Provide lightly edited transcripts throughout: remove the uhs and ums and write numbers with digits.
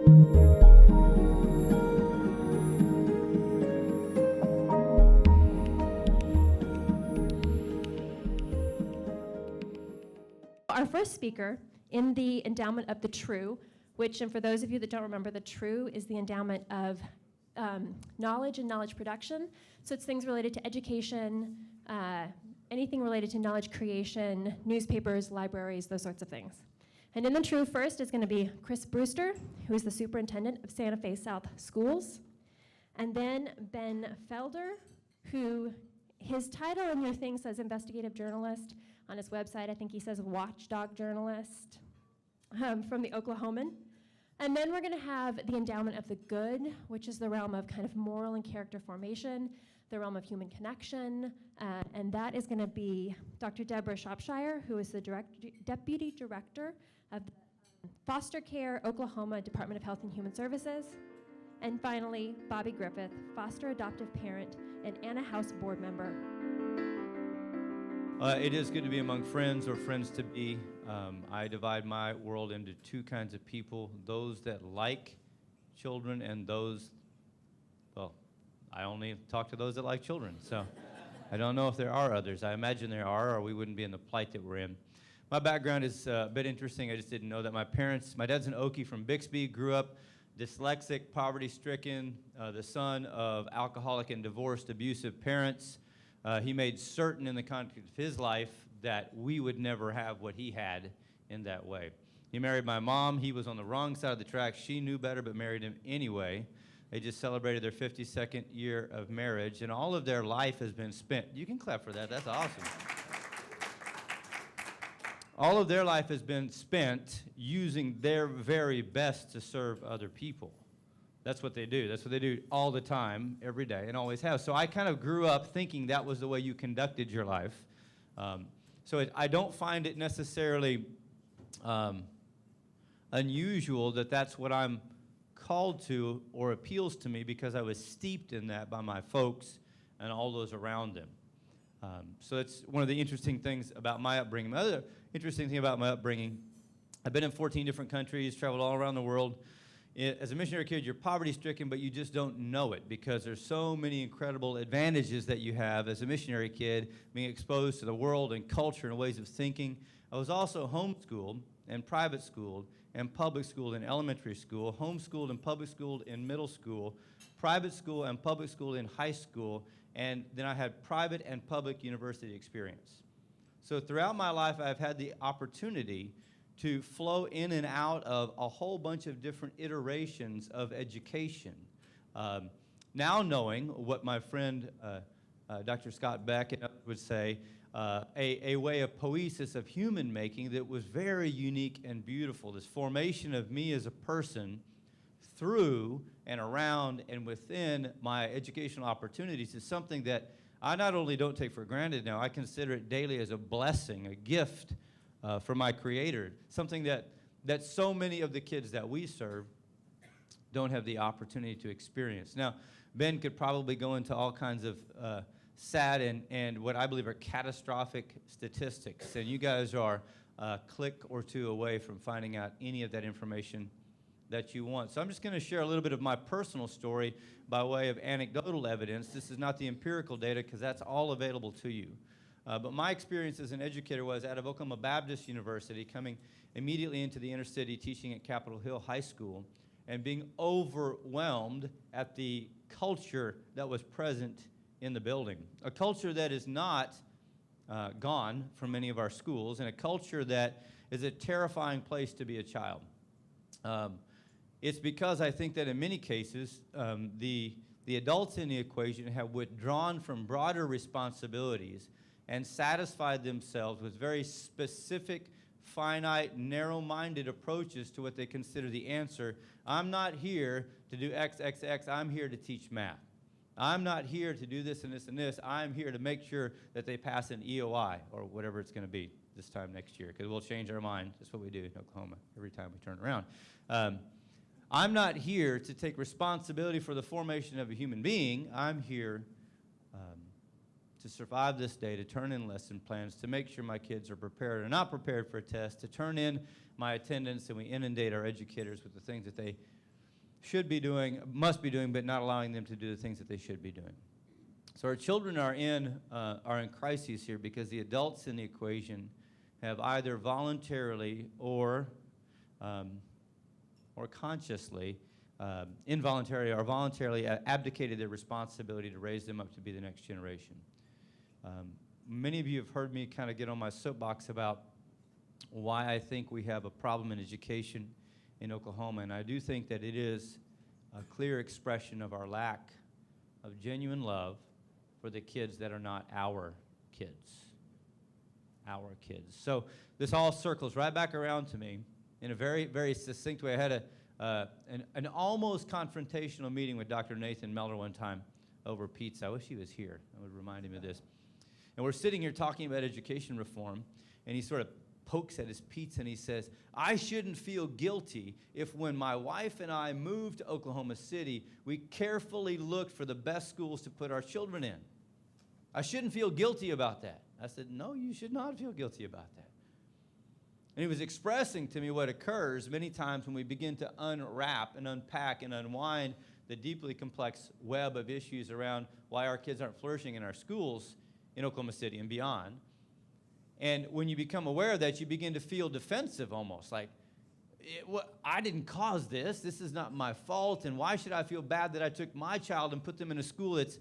Our first speaker in the endowment of the true, which, and for those of you that don't remember, the true is the endowment of knowledge and knowledge production. So it's things related to education, anything related to knowledge creation, newspapers, libraries, those sorts of things. And in the true first is going to be Chris Brewster, who is the superintendent of Santa Fe South Schools. And then Ben Felder, who his title in your thing says investigative journalist. On his website, I think he says watchdog journalist from the Oklahoman. And then we're going to have the endowment of the good, which is the realm of kind of moral and character formation, the realm of human connection, and that is going to be Dr. Deborah Shropshire, who is the Deputy Director of the Foster Care Oklahoma Department of Health and Human Services. And finally, Bobby Griffith, foster adoptive parent and Anna House board member. It is good to be among friends or friends to be. I divide my world into two kinds of people, those that like children and those, well, I only talk to those that like children. So I don't know if there are others. I imagine there are, or we wouldn't be in the plight that we're in. My background is a bit interesting. I just didn't know that my dad's an Okie from Bixby, grew up dyslexic, poverty-stricken, the son of alcoholic and divorced, abusive parents. He made certain in the context of his life that we would never have what he had in that way. He married my mom. He was on the wrong side of the tracks. She knew better but married him anyway. They just celebrated their 52nd year of marriage, and all of their life has been spent. You can clap for that. That's awesome. All of their life has been spent using their very best to serve other people. That's what they do. That's what they do all the time, every day, and always have. So I kind of grew up thinking that was the way you conducted your life. I don't find it necessarily unusual that that's what I'm called to or appeals to me, because I was steeped in that by my folks and all those around them. So it's one of the interesting things about my upbringing. The other interesting thing about my upbringing, I've been in 14 different countries, traveled all around the world. As a missionary kid, you're poverty-stricken, but you just don't know it, because there's so many incredible advantages that you have as a missionary kid, being exposed to the world and culture and ways of thinking. I was also homeschooled and private schooled and public schooled in elementary school, homeschooled and public schooled in middle school, private school and public school in high school, and then I had private and public university experience. So throughout my life, I've had the opportunity to flow in and out of a whole bunch of different iterations of education. Now knowing what my friend Dr. Scott Beck would say, a way of poesis of human making that was very unique and beautiful. This formation of me as a person through and around and within my educational opportunities is something that I not only don't take for granted now, I consider it daily as a blessing, a gift from my Creator, something that so many of the kids that we serve don't have the opportunity to experience. Now, Ben could probably go into all kinds of sad and what I believe are catastrophic statistics, and you guys are a click or two away from finding out any of that information that you want. So I'm just going to share a little bit of my personal story by way of anecdotal evidence. This is not the empirical data, because that's all available to you. But my experience as an educator was out of Oklahoma Baptist University, coming immediately into the inner city, teaching at Capitol Hill High School, and being overwhelmed at the culture that was present in the building. A culture that is not gone from many of our schools, and a culture that is a terrifying place to be a child. It's because I think that in many cases, the adults in the equation have withdrawn from broader responsibilities and satisfied themselves with very specific, finite, narrow-minded approaches to what they consider the answer. I'm not here to do X, X, X. I'm here to teach math. I'm not here to do this and this and this. I'm here to make sure that they pass an EOI or whatever it's going to be this time next year, because we'll change our mind. That's what we do in Oklahoma every time we turn around. I'm not here to take responsibility for the formation of a human being. I'm here to survive this day, to turn in lesson plans, to make sure my kids are prepared or not prepared for a test, to turn in my attendance, and we inundate our educators with the things that they should be doing, must be doing, but not allowing them to do the things that they should be doing. So our children are in crises here because the adults in the equation have either voluntarily or consciously, involuntarily or voluntarily abdicated their responsibility to raise them up to be the next generation. Many of you have heard me kind of get on my soapbox about why I think we have a problem in education in Oklahoma, and I do think that it is a clear expression of our lack of genuine love for the kids that are not our kids. Our kids. So this all circles right back around to me in a very, very succinct way. I had an almost confrontational meeting with Dr. Nathan Meller one time over pizza. I wish he was here. I would remind him of this. And we're sitting here talking about education reform, and he sort of pokes at his pizza and he says, I shouldn't feel guilty if when my wife and I moved to Oklahoma City, we carefully looked for the best schools to put our children in. I shouldn't feel guilty about that. I said, no, you should not feel guilty about that. And he was expressing to me what occurs many times when we begin to unwrap and unpack and unwind the deeply complex web of issues around why our kids aren't flourishing in our schools in Oklahoma City and beyond. And when you become aware of that, you begin to feel defensive almost, like, I didn't cause this. This is not my fault, and why should I feel bad that I took my child and put them in a school that's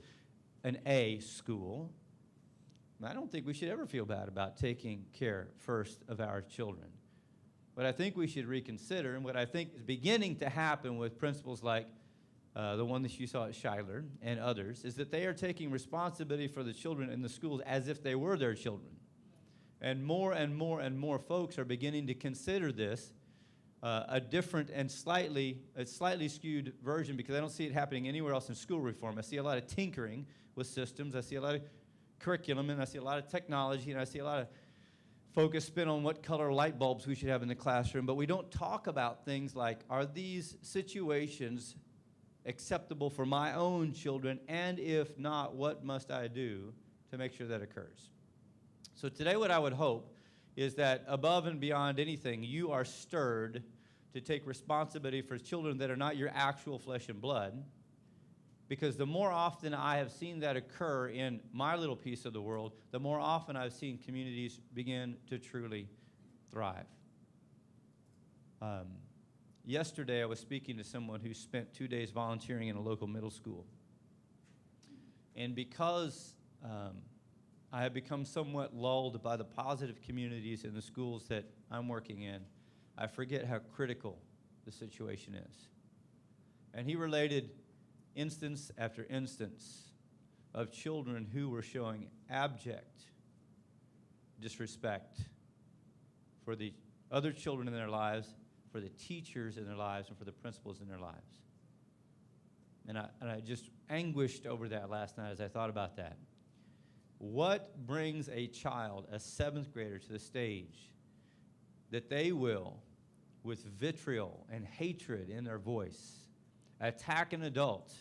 an A school? I don't think we should ever feel bad about taking care first of our children. What I think we should reconsider, and what I think is beginning to happen with principals like the one that you saw at Shiler and others, is that they are taking responsibility for the children in the schools as if they were their children. And more and more and more folks are beginning to consider this a different and slightly skewed version, because I don't see it happening anywhere else in school reform. I see a lot of tinkering with systems. I see a lot of curriculum, and I see a lot of technology, and I see a lot of focus spent on what color light bulbs we should have in the classroom. But we don't talk about things like, are these situations acceptable for my own children? And if not, what must I do to make sure that occurs? So today what I would hope is that above and beyond anything, you are stirred to take responsibility for children that are not your actual flesh and blood, because the more often I have seen that occur in my little piece of the world, the more often I've seen communities begin to truly thrive. Yesterday I was speaking to someone who spent 2 days volunteering in a local middle school. And because I have become somewhat lulled by the positive communities in the schools that I'm working in, I forget how critical the situation is. And he related instance after instance of children who were showing abject disrespect for the other children in their lives, for the teachers in their lives, and for the principals in their lives. And I just anguished over that last night as I thought about that. What brings a child, a 7th grader, to the stage that they will, with vitriol and hatred in their voice, attack an adult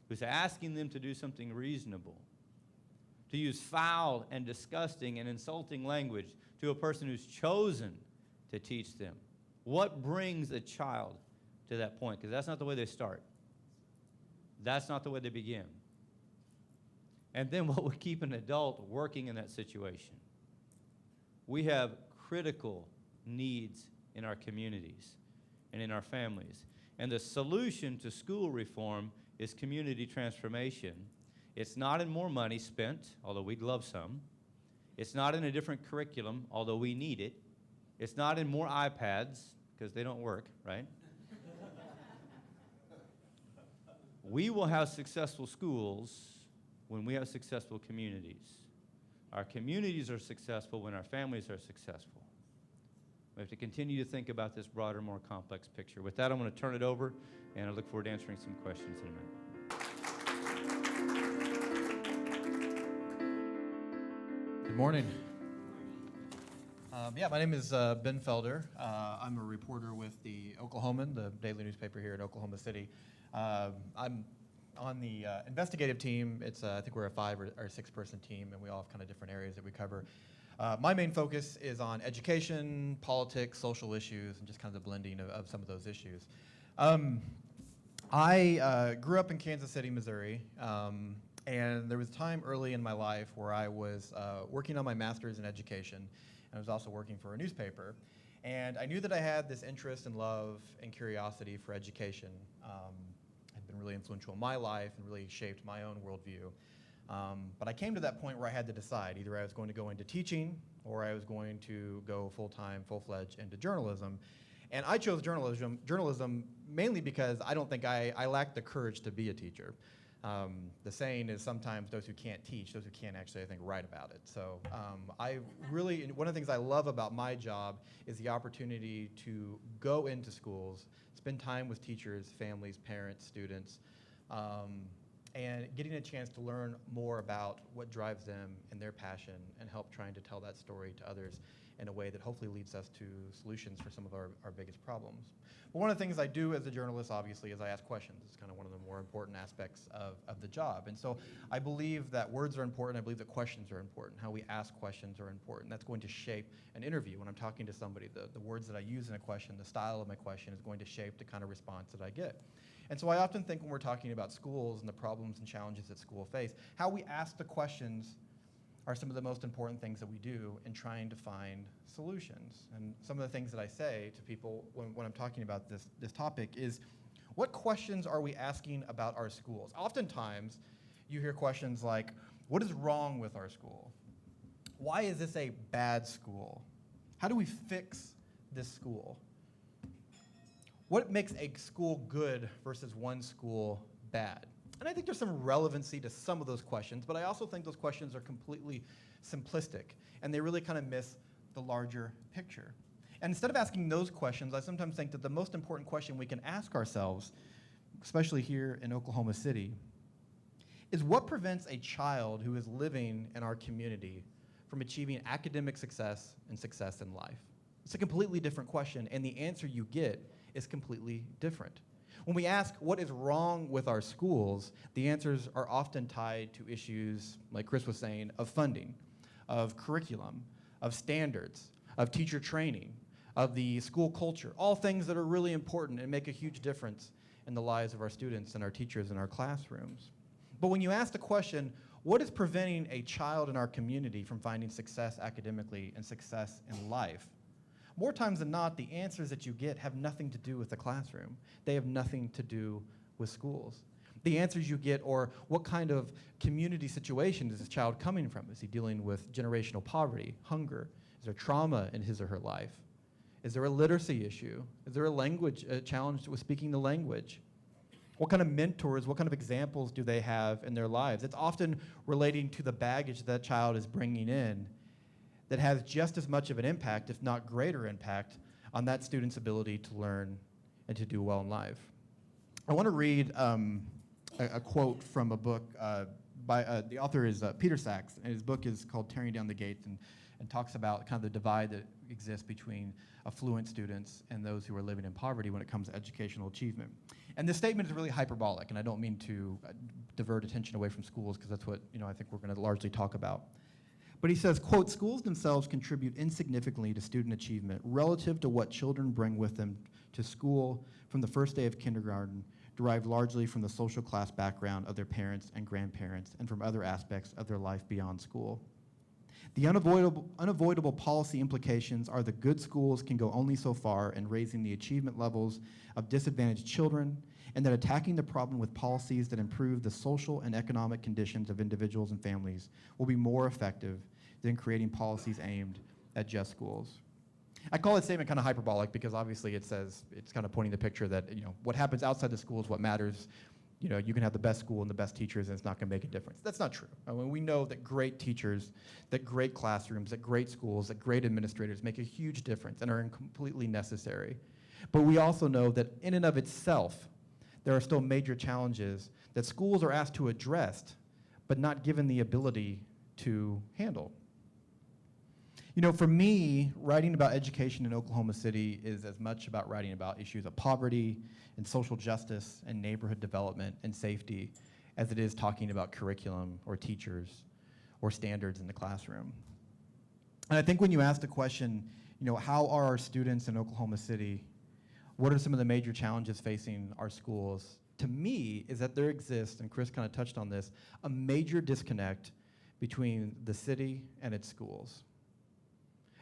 who's asking them to do something reasonable, to use foul and disgusting and insulting language to a person who's chosen to teach them? What brings a child to that point? Because that's not the way they start. That's not the way they begin. And then what would keep an adult working in that situation? We have critical needs in our communities and in our families. And the solution to school reform is community transformation. It's not in more money spent, although we'd love some. It's not in a different curriculum, although we need it. It's not in more iPads, because they don't work, right? We will have successful schools when we have successful communities. Our communities are successful when our families are successful. We have to continue to think about this broader, more complex picture. With that, I'm going to turn it over, and I look forward to answering some questions in a minute. Good morning. My name is Ben Felder. I'm a reporter with the Oklahoman, the daily newspaper here in Oklahoma City. I'm on the investigative team. It's I think we're a 5 or 6 person team, and we all have kind of different areas that we cover. My main focus is on education, politics, social issues, and just kind of the blending of some of those issues. I grew up in Kansas City, Missouri, and there was a time early in my life where I was working on my master's in education, and I was also working for a newspaper. And I knew that I had this interest and love and curiosity for education. Had been really influential in my life and really shaped my own worldview. But I came to that point where I had to decide. Either I was going to go into teaching or I was going to go full-time, full-fledged into journalism. And I chose journalism mainly because I don't think I lacked the courage to be a teacher. The saying is sometimes those who can't teach, those who can't actually, I think, write about it. So one of the things I love about my job is the opportunity to go into schools, spend time with teachers, families, parents, students, and getting a chance to learn more about what drives them and their passion and help trying to tell that story to others in a way that hopefully leads us to solutions for some of our biggest problems. But one of the things I do as a journalist, obviously, is I ask questions. It's kind of one of the more important aspects of the job. And so I believe that words are important. I believe that questions are important. How we ask questions are important. That's going to shape an interview. When I'm talking to somebody, the words that I use in a question, the style of my question is going to shape the kind of response that I get. And so I often think when we're talking about schools and the problems and challenges that schools face, how we ask the questions are some of the most important things that we do in trying to find solutions. And some of the things that I say to people when I'm talking about this topic is, what questions are we asking about our schools? Oftentimes, you hear questions like, what is wrong with our school? Why is this a bad school? How do we fix this school? What makes a school good versus one school bad? And I think there's some relevancy to some of those questions, but I also think those questions are completely simplistic, and they really kind of miss the larger picture. And instead of asking those questions, I sometimes think that the most important question we can ask ourselves, especially here in Oklahoma City, is what prevents a child who is living in our community from achieving academic success and success in life? It's a completely different question, and the answer you get is completely different. When we ask what is wrong with our schools, the answers are often tied to issues, like Chris was saying, of funding, of curriculum, of standards, of teacher training, of the school culture, all things that are really important and make a huge difference in the lives of our students and our teachers in our classrooms. But when you ask the question, what is preventing a child in our community from finding success academically and success in life? More times than not, the answers that you get have nothing to do with the classroom. They have nothing to do with schools. The answers you get are, what kind of community situation is this child coming from? Is he dealing with generational poverty, hunger? Is there trauma in his or her life? Is there a literacy issue? Is there a language challenge with speaking the language? What kind of mentors, what kind of examples do they have in their lives? It's often relating to the baggage that child is bringing in that has just as much of an impact, if not greater impact, on that student's ability to learn and to do well in life. I want to read a quote from a book by the author is Peter Sachs, and his book is called Tearing Down the Gates, and talks about kind of the divide that exists between affluent students and those who are living in poverty when it comes to educational achievement. And this statement is really hyperbolic, and I don't mean to divert attention away from schools, because that's what I think we're going to largely talk about. But he says, quote, schools themselves contribute insignificantly to student achievement relative to what children bring with them to school from the first day of kindergarten, derived largely from the social class background of their parents and grandparents and from other aspects of their life beyond school. The unavoidable policy implications are that good schools can go only so far in raising the achievement levels of disadvantaged children, and that attacking the problem with policies that improve the social and economic conditions of individuals and families will be more effective than creating policies aimed at just schools. I call that statement kind of hyperbolic because obviously it says, it's kind of pointing the picture that what happens outside the school is what matters. You can have the best school and the best teachers and it's not going to make a difference. That's not true. I mean, we know that great teachers, that great classrooms, that great schools, that great administrators make a huge difference and are completely necessary. But we also know that in and of itself, there are still major challenges that schools are asked to address, but not given the ability to handle. For me, writing about education in Oklahoma City is as much about writing about issues of poverty and social justice and neighborhood development and safety as it is talking about curriculum or teachers or standards in the classroom. And I think when you ask the question, how are our students in Oklahoma City? What are some of the major challenges facing our schools? to me is that there exists, and Chris kind of touched on this, a major disconnect between the city and its schools.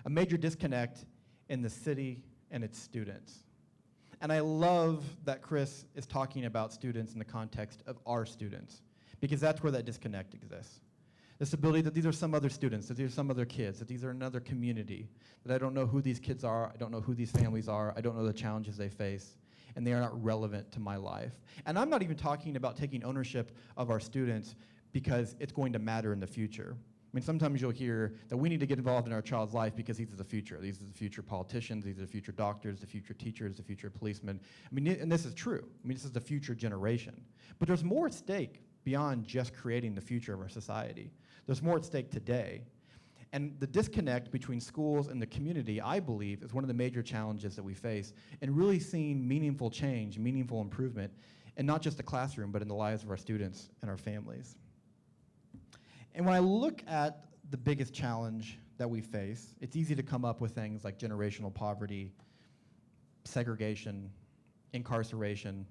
A major disconnect in the city and its students. And I love that Chris is talking about students in the context of our students, because that's where that disconnect exists. This ability that these are some other students, that these are some other kids, that these are another community, that I don't know who these kids are, I don't know who these families are, I don't know the challenges they face, and they are not relevant to my life. And I'm not even talking about taking ownership of our students because it's going to matter in the future. I mean, sometimes you'll hear that we need to get involved in our child's life because these are the future. These are the future politicians, these are the future doctors, the future teachers, the future policemen. I mean, and this is true. I mean, this is the future generation. But there's more at stake beyond just creating the future of our society. There's more at stake today. And the disconnect between schools and the community, I believe, is one of the major challenges that we face in really seeing meaningful change, meaningful improvement, and not just the classroom, but in the lives of our students and our families. And when I look at the biggest challenge that we face, it's easy to come up with things like generational poverty, segregation, incarceration,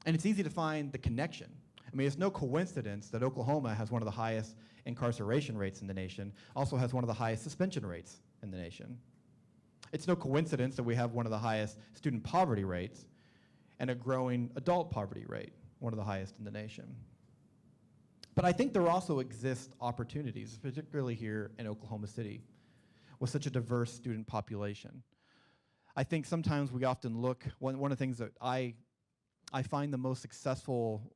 and it's easy to find the connection. I mean, it's no coincidence that Oklahoma has one of the highest incarceration rates in the nation, also has one of the highest suspension rates in the nation. It's no coincidence that we have one of the highest student poverty rates and a growing adult poverty rate, one of the highest in the nation. But I think there also exist opportunities, particularly here in Oklahoma City, with such a diverse student population. I think sometimes we often look, one of the things that I find the most successful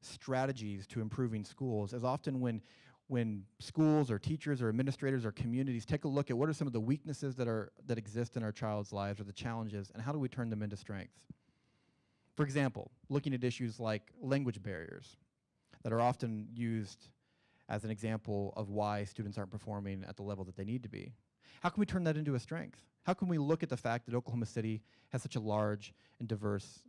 strategies to improving schools is often when schools or teachers or administrators or communities take a look at what are some of the weaknesses that exist in our child's lives or the challenges, and how do we turn them into strengths. For example, looking at issues like language barriers that are often used as an example of why students aren't performing at the level that they need to be. How can we turn that into a strength? How can we look at the fact that Oklahoma City has such a large and diverse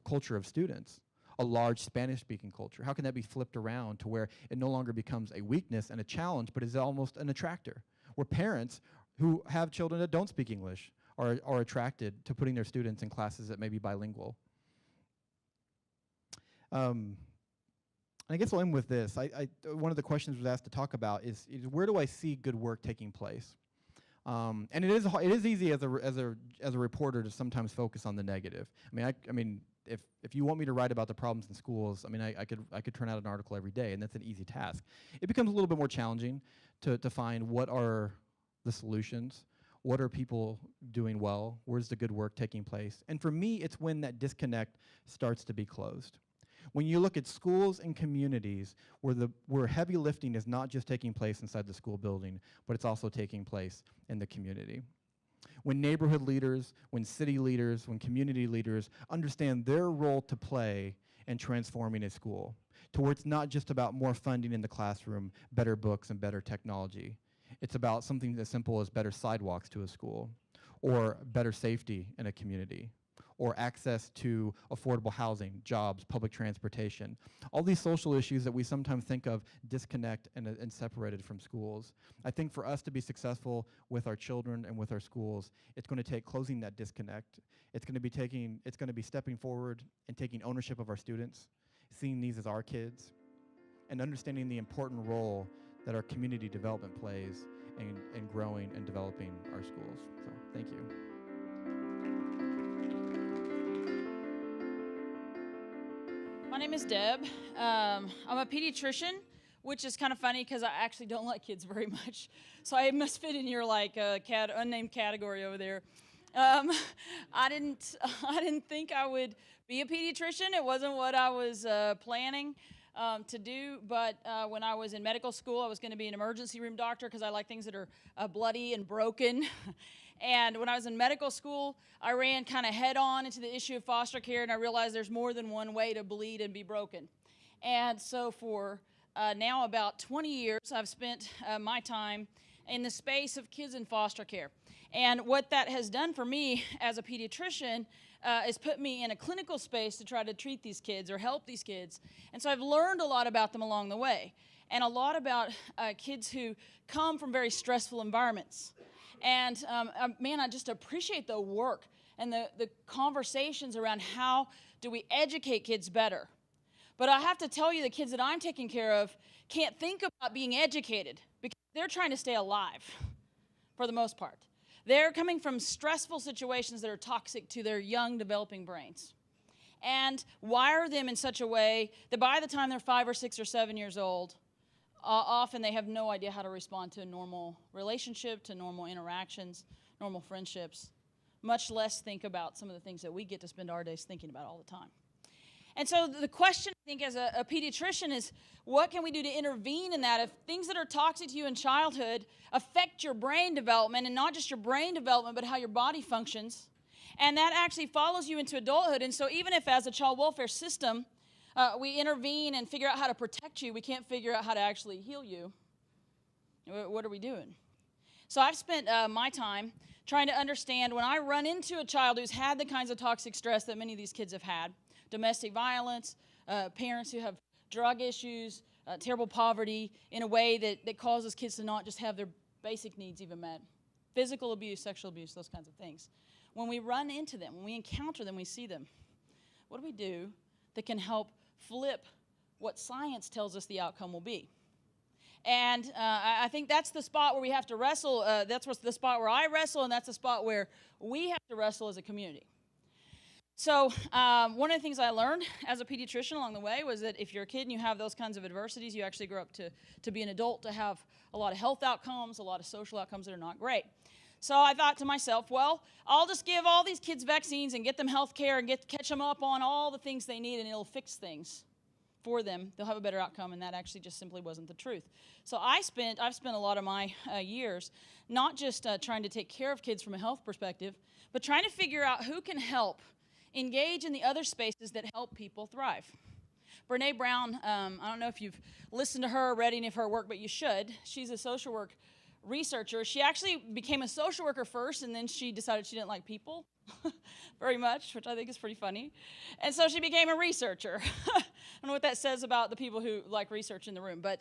culture of students, a large Spanish-speaking culture? How can that be flipped around to where it no longer becomes a weakness and a challenge, but is almost an attractor, where parents who have children that don't speak English are attracted to putting their students in classes that may be bilingual? I guess I'll end with this. One of the questions was asked to talk about is where do I see good work taking place? And it is easy as a reporter to sometimes focus on the negative. I mean, if you want me to write about the problems in schools, I mean, I could turn out an article every day, and that's an easy task. It becomes a little bit more challenging to find what are the solutions, what are people doing well, where's the good work taking place. And for me, it's when that disconnect starts to be closed. When you look at schools and communities where heavy lifting is not just taking place inside the school building, but it's also taking place in the community. When neighborhood leaders, when city leaders, when community leaders understand their role to play in transforming a school, to where it's not just about more funding in the classroom, better books, and better technology. It's about something as simple as better sidewalks to a school, or better safety in a community, or access to affordable housing, jobs, public transportation. All these social issues that we sometimes think of disconnect and separated from schools. I think for us to be successful with our children and with our schools, it's going to take closing that disconnect. It's going to be stepping forward and taking ownership of our students, seeing these as our kids, and understanding the important role that our community development plays in growing and developing our schools. So, thank you. My name is Deb. I'm a pediatrician, which is kind of funny because I actually don't like kids very much. So I must fit in your unnamed category over there. I didn't think I would be a pediatrician. It wasn't what I was planning to do. But when I was in medical school, I was going to be an emergency room doctor because I like things that are bloody and broken. And when I was in medical school, I ran kind of head on into the issue of foster care, and I realized there's more than one way to bleed and be broken. And so for now about 20 years, I've spent my time in the space of kids in foster care. And what that has done for me as a pediatrician is put me in a clinical space to try to treat these kids or help these kids. And so I've learned a lot about them along the way, and a lot about kids who come from very stressful environments. And man, I just appreciate the work and the conversations around how do we educate kids better. But I have to tell you, the kids that I'm taking care of can't think about being educated because they're trying to stay alive for the most part. They're coming from stressful situations that are toxic to their young, developing brains, and wire them in such a way that by the time they're 5 or 6 or 7 years old, often they have no idea how to respond to a normal relationship, to normal interactions, normal friendships, much less think about some of the things that we get to spend our days thinking about all the time. And so the question, I think, as a pediatrician is, what can we do to intervene in that? If things that are toxic to you in childhood affect your brain development, and not just your brain development, but how your body functions, and that actually follows you into adulthood. And so even if as a child welfare system, we intervene and figure out how to protect you, we can't figure out how to actually heal you. What are we doing? So I've spent my time trying to understand when I run into a child who's had the kinds of toxic stress that many of these kids have had, domestic violence, parents who have drug issues, terrible poverty, in a way that causes kids to not just have their basic needs even met. Physical abuse, sexual abuse, those kinds of things. When we run into them, when we encounter them, we see them, what do we do that can help flip what science tells us the outcome will be? And I think that's the spot where we have to wrestle. That's the spot where I wrestle, and that's the spot where we have to wrestle as a community. So one of the things I learned as a pediatrician along the way was that if you're a kid and you have those kinds of adversities, you actually grow up to be an adult, to have a lot of health outcomes, a lot of social outcomes that are not great. So I thought to myself, well, I'll just give all these kids vaccines and get them health care and catch them up on all the things they need, and it'll fix things for them. They'll have a better outcome, and that actually just simply wasn't the truth. So I've spent a lot of my years not just trying to take care of kids from a health perspective, but trying to figure out who can help engage in the other spaces that help people thrive. Brene Brown, I don't know if you've listened to her or read any of her work, but you should. She's a social work researcher. She actually became a social worker first, and then she decided she didn't like people very much, which I think is pretty funny. And so she became a researcher. I don't know what that says about the people who like research in the room, but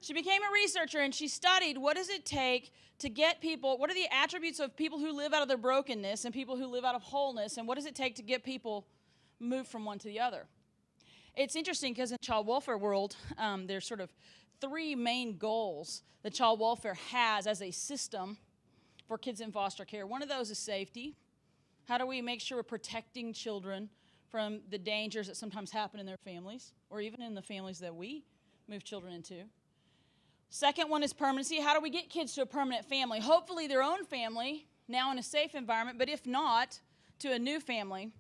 she became a researcher, and she studied what does it take to get people, what are the attributes of people who live out of their brokenness and people who live out of wholeness, and what does it take to get people moved from one to the other. It's interesting because in child welfare world, there's sort of 3 main goals that child welfare has as a system for kids in foster care. One of those is safety. How do we make sure we're protecting children from the dangers that sometimes happen in their families, or even in the families that we move children into? Second one is permanency. How do we get kids to a permanent family? Hopefully their own family, now in a safe environment, but if not, to a new family.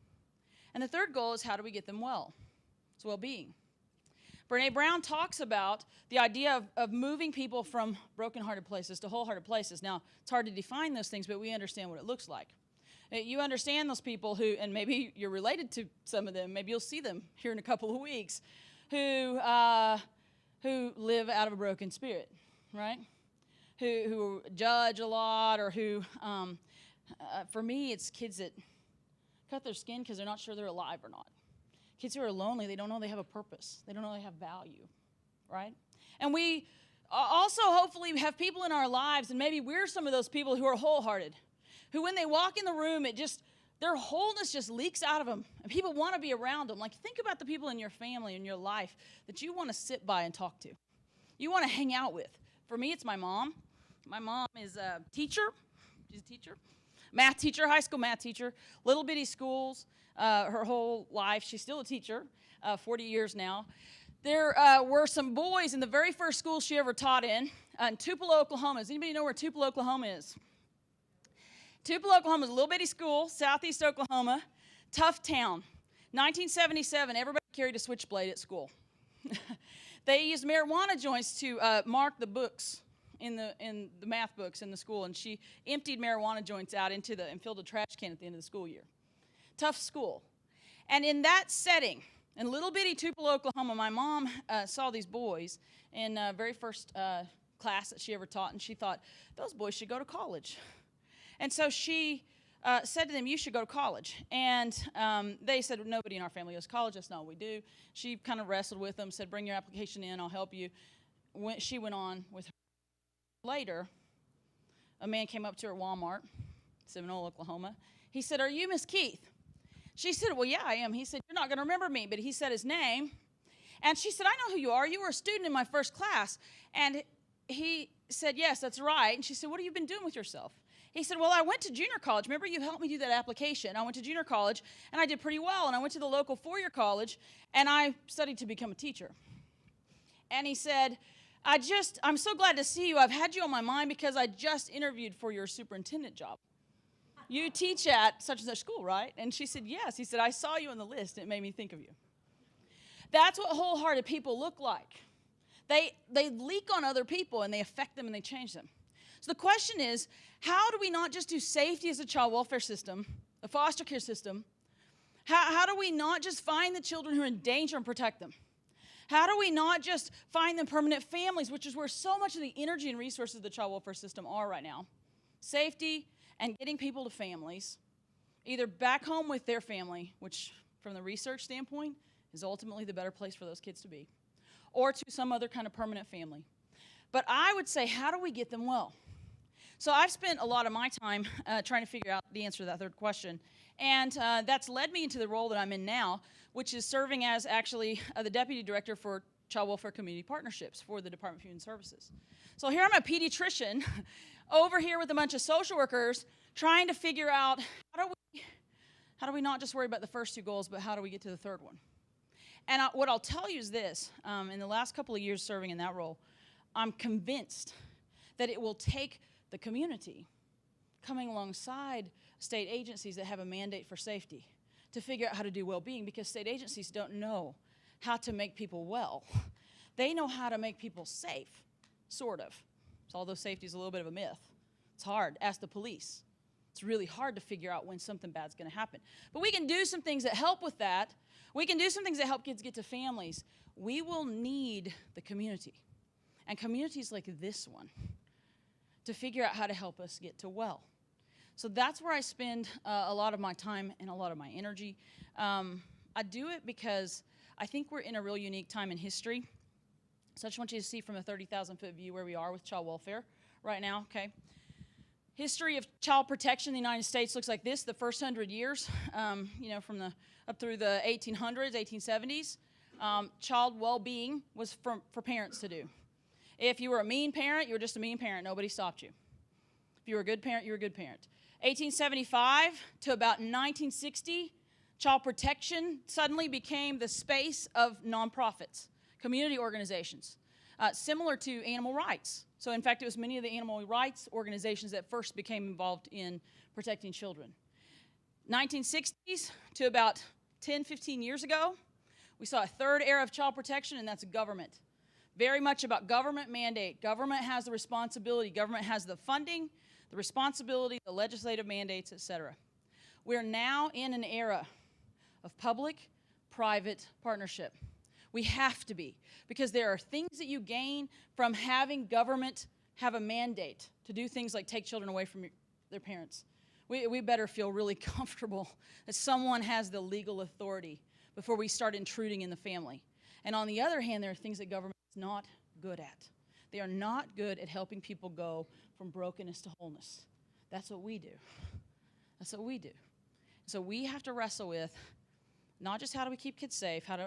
And the third goal is how do we get them well? It's well-being. Brene Brown talks about the idea of moving people from broken-hearted places to wholehearted places. Now, it's hard to define those things, but we understand what it looks like. You understand those people who, and maybe you're related to some of them, maybe you'll see them here in a couple of weeks, who live out of a broken spirit, right? Who judge a lot, or who, for me, it's kids that cut their skin because they're not sure they're alive or not. Kids who are lonely, they don't know they have a purpose. They don't know they have value, right? And we also hopefully have people in our lives, and maybe we're some of those people who are wholehearted, who when they walk in the room, their wholeness just leaks out of them, and people want to be around them. Like, think about the people in your family, in your life, that you want to sit by and talk to. You want to hang out with. For me, it's my mom. My mom is a teacher. She's a teacher. Math teacher, high school math teacher, little bitty schools. Her whole life, she's still a teacher, 40 years now. There were some boys in the very first school she ever taught in Tupelo, Oklahoma. Does anybody know where Tupelo, Oklahoma is? Tupelo, Oklahoma is a little bitty school, southeast Oklahoma, tough town. 1977, everybody carried a switchblade at school. They used marijuana joints to mark the books in the math books in the school, and she emptied marijuana joints out and filled a trash can at the end of the school year. Tough school. And in that setting, in little bitty Tupelo, Oklahoma, my mom saw these boys in very first class that she ever taught, and she thought, those boys should go to college. And so she said to them, you should go to college. And they said, nobody in our family goes to college. That's not what we do. She kind of wrestled with them, said, bring your application in, I'll help you. She went on with her. Later, a man came up to her at Walmart, Seminole, Oklahoma. He said, "Are you Miss Keith?" She said, "Well, yeah, I am." He said, "You're not going to remember me," but he said his name. And she said, "I know who you are. You were a student in my first class." And he said, "Yes, that's right." And she said, "What have you been doing with yourself?" He said, "Well, I went to junior college. Remember, you helped me do that application. I went to junior college, and I did pretty well. And I went to the local four-year college, and I studied to become a teacher." And he said, I'm so glad to see you. I've had you on my mind because I just interviewed for your superintendent job. You teach at such and such school, right?" And she said, "Yes." He said, "I saw you on the list. It made me think of you." That's what wholehearted people look like. They leak on other people, and they affect them, and they change them. So the question is, how do we not just do safety as a child welfare system, a foster care system? How do we not just find the children who are in danger and protect them? How do we not just find them permanent families, which is where so much of the energy and resources of the child welfare system are right now? Safety and getting people to families, either back home with their family, which from the research standpoint is ultimately the better place for those kids to be, or to some other kind of permanent family. But I would say, how do we get them well? So I've spent a lot of my time trying to figure out the answer to that third question. And that's led me into the role that I'm in now, which is serving as actually the Deputy Director for Child Welfare Community Partnerships for the Department of Human Services. So here I'm a pediatrician over here with a bunch of social workers trying to figure out how do we not just worry about the first two goals, but how do we get to the third one? And what I'll tell you is this, in the last couple of years serving in that role, I'm convinced that it will take the community coming alongside state agencies that have a mandate for safety to figure out how to do well-being, because state agencies don't know how to make people well. They know how to make people safe, sort of. So although safety is a little bit of a myth, it's hard. Ask the police. It's really hard to figure out when something bad's going to happen. But we can do some things that help with that. We can do some things that help kids get to families. We will need the community, and communities like this one, to figure out how to help us get to well. So that's where I spend a lot of my time and a lot of my energy. I do it because I think we're in a real unique time in history. So I just want you to see from a 30,000-foot view where we are with child welfare right now, okay? History of child protection in the United States looks like this. The first 100 years, from up through the 1800s, 1870s, child well-being was for parents to do. If you were a mean parent, you were just a mean parent. Nobody stopped you. If you were a good parent, you were a good parent. 1875 to about 1960, child protection suddenly became the space of nonprofits, community organizations, similar to animal rights. So in fact, it was many of the animal rights organizations that first became involved in protecting children. 1960s to about 10, 15 years ago, we saw a third era of child protection, and that's government. Very much about government mandate. Government has the responsibility. Government has the funding, the responsibility, the legislative mandates, etc. We're now in an era of public-private partnership. We have to be, because there are things that you gain from having government have a mandate to do things like take children away from their parents. We better feel really comfortable that someone has the legal authority before we start intruding in the family. And on the other hand, there are things that government is not good at. They are not good at helping people go from brokenness to wholeness. That's what we do. That's what we do. So we have to wrestle with not just how do we keep kids safe, how do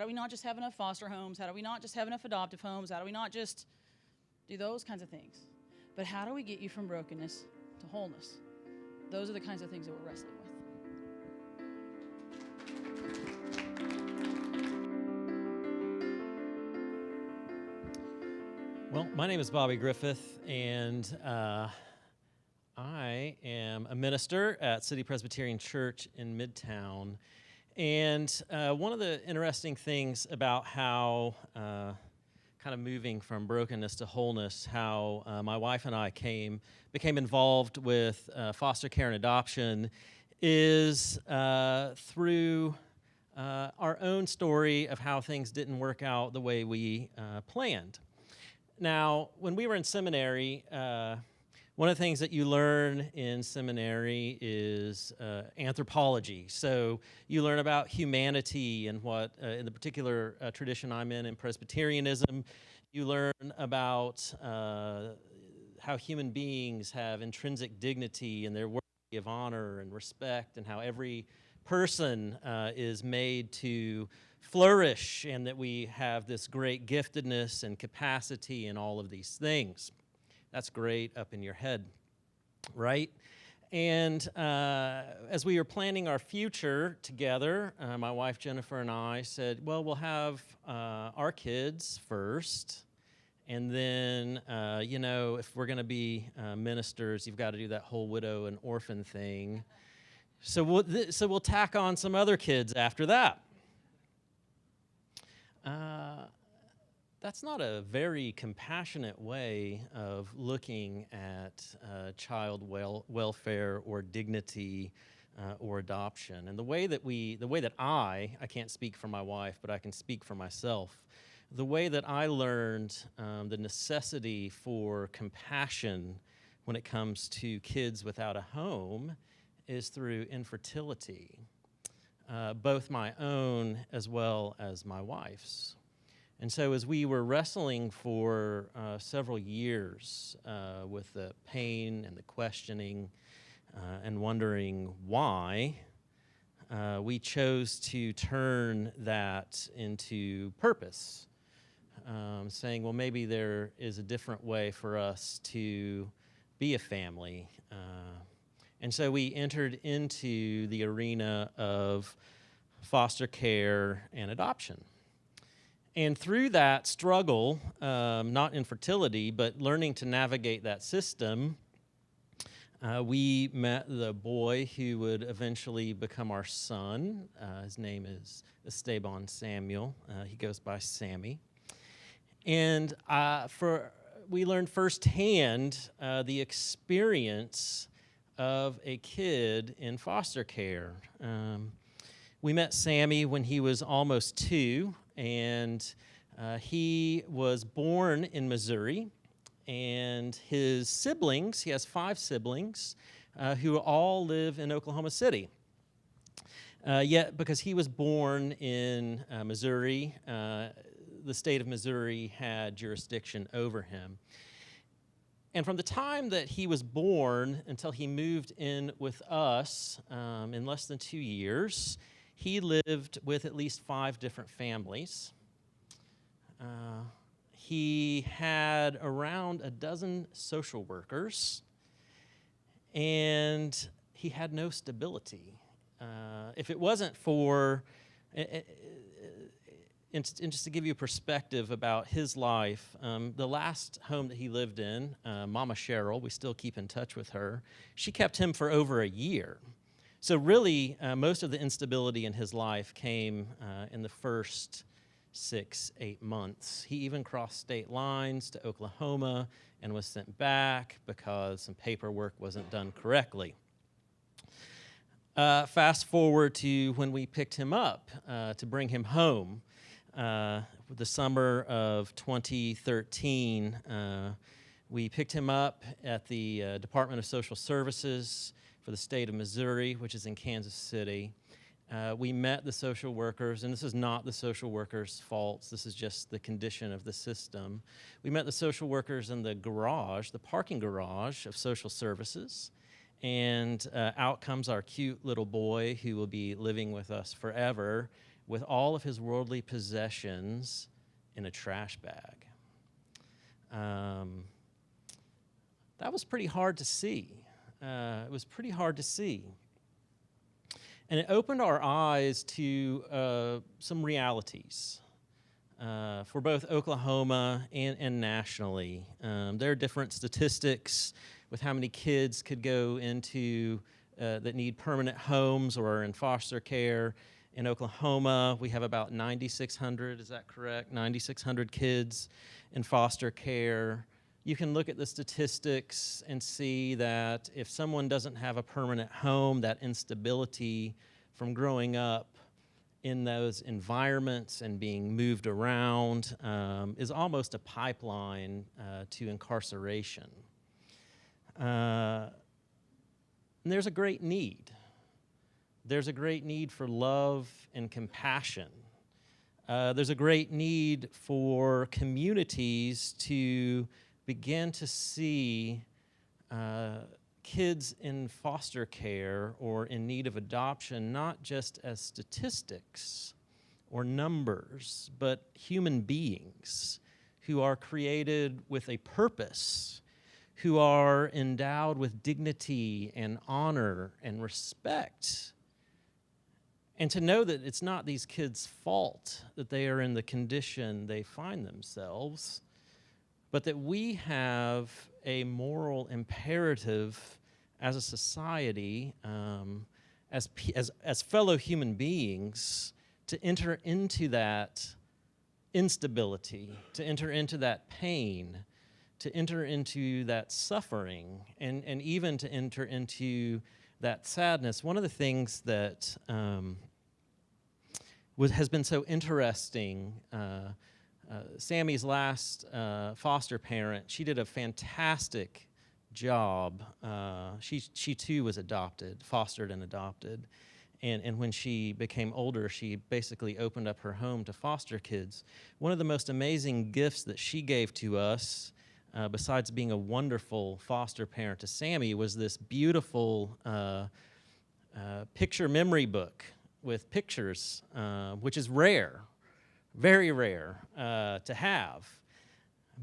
we not just have enough foster homes, how do we not just have enough adoptive homes, how do we not just do those kinds of things, but how do we get you from brokenness to wholeness? Those are the kinds of things that we're wrestling with. Well, my name is Bobby Griffith, and I am a minister at City Presbyterian Church in Midtown. And one of the interesting things about how kind of moving from brokenness to wholeness, how my wife and I became involved with foster care and adoption is through our own story of how things didn't work out the way we planned. Now, when we were in seminary, one of the things that you learn in seminary is anthropology. So you learn about humanity and what, in the particular tradition I'm in Presbyterianism, you learn about how human beings have intrinsic dignity and they're worthy of honor and respect, and how every person is made to flourish, and that we have this great giftedness and capacity and all of these things. That's great up in your head, right? And as we were planning our future together, my wife Jennifer and I said, well, we'll have our kids first, and then, if we're going to be ministers, you've got to do that whole widow and orphan thing. So we'll tack on some other kids after that. That's not a very compassionate way of looking at child welfare or dignity or adoption. And the way that I can't speak for my wife, but I can speak for myself. The way that I learned the necessity for compassion when it comes to kids without a home is through infertility, both my own as well as my wife's. And so as we were wrestling for several years with the pain and the questioning and wondering why, we chose to turn that into purpose, saying, well, maybe there is a different way for us to be a family. And so we entered into the arena of foster care and adoption. And through that struggle, not infertility, but learning to navigate that system, we met the boy who would eventually become our son. His name is Esteban Samuel. He goes by Sammy. And we learned firsthand the experience of a kid in foster care. We met Sammy when he was almost 2, and he was born in Missouri, and his siblings, he has 5 siblings, who all live in Oklahoma City. Yet, because he was born in Missouri, the state of Missouri had jurisdiction over him. And from the time that he was born until he moved in with us in less than 2 years, he lived with at least 5 different families. He had around a dozen social workers, and he had no stability. If it wasn't for, and just to give you a perspective about his life, the last home that he lived in, Mama Cheryl, we still keep in touch with her, she kept him for over a year. So really, most of the instability in his life came in the first 6-8 months. He even crossed state lines to Oklahoma and was sent back because some paperwork wasn't done correctly. Fast forward to when we picked him up to bring him home. The summer of 2013, we picked him up at the Department of Social Services for the state of Missouri, which is in Kansas City. We met the social workers, and this is not the social workers' faults. This is just the condition of the system. We met the social workers in the garage, the parking garage of social services, and out comes our cute little boy who will be living with us forever with all of his worldly possessions in a trash bag. That was pretty hard to see. It was pretty hard to see. And it opened our eyes to some realities for both Oklahoma and nationally. There are different statistics with how many kids could go into that need permanent homes or are in foster care. In Oklahoma, we have about 9,600, is that correct? 9,600 kids in foster care. You can look at the statistics and see that if someone doesn't have a permanent home, that instability from growing up in those environments and being moved around is almost a pipeline to incarceration. And there's a great need. There's a great need for love and compassion. There's a great need for communities to began to see kids in foster care or in need of adoption not just as statistics or numbers, but human beings who are created with a purpose, who are endowed with dignity and honor and respect. And to know that it's not these kids' fault that they are in the condition they find themselves, but that we have a moral imperative as a society, as fellow human beings, to enter into that instability, to enter into that pain, to enter into that suffering, and even to enter into that sadness. One of the things that has been so interesting, Sammy's last foster parent, she did a fantastic job. She too was adopted, fostered and adopted. And when she became older, she basically opened up her home to foster kids. One of the most amazing gifts that she gave to us, besides being a wonderful foster parent to Sammy, was this beautiful picture memory book with pictures, which is rare, very rare to have.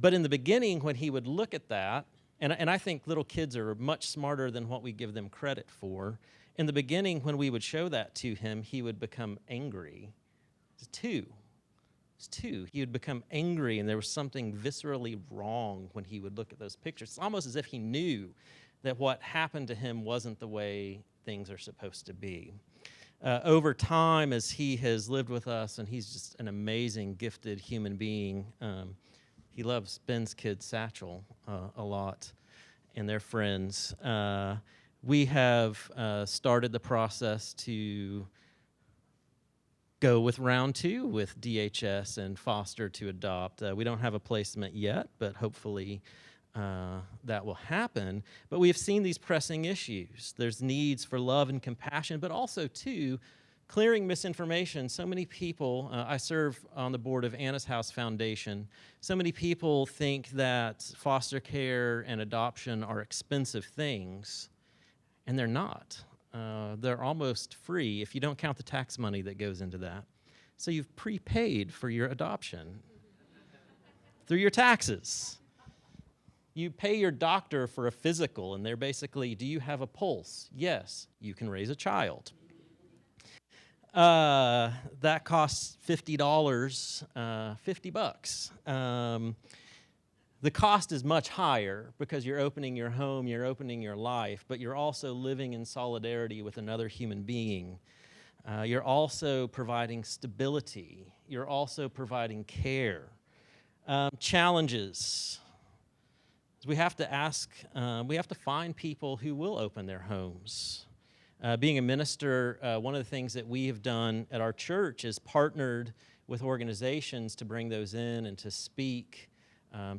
But in the beginning, when he would look at that, and I think little kids are much smarter than what we give them credit for. In the beginning, when we would show that to him, he would become angry. It's two. He would become angry, and there was something viscerally wrong when he would look at those pictures. It's almost as if he knew that what happened to him wasn't the way things are supposed to be. Over time, as he has lived with us, and he's just an amazing, gifted human being, he loves Ben's kid, Satchel, a lot, and their friends. We have started the process to go with round 2 with DHS and foster to adopt. We don't have a placement yet, but hopefully that will happen. But we have seen these pressing issues. There's needs for love and compassion, but also, too, clearing misinformation. So many people, I serve on the board of Anna's House Foundation. So many people think that foster care and adoption are expensive things. And they're not. They're almost free if you don't count the tax money that goes into that. So you've prepaid for your adoption through your taxes. You pay your doctor for a physical, and they're basically, do you have a pulse? Yes, you can raise a child. That costs $50, $50. The cost is much higher because you're opening your home, you're opening your life, but you're also living in solidarity with another human being. You're also providing stability. You're also providing care. Challenges. We have to ask, we have to find people who will open their homes. Being a minister, one of the things that we have done at our church is partnered with organizations to bring those in and to speak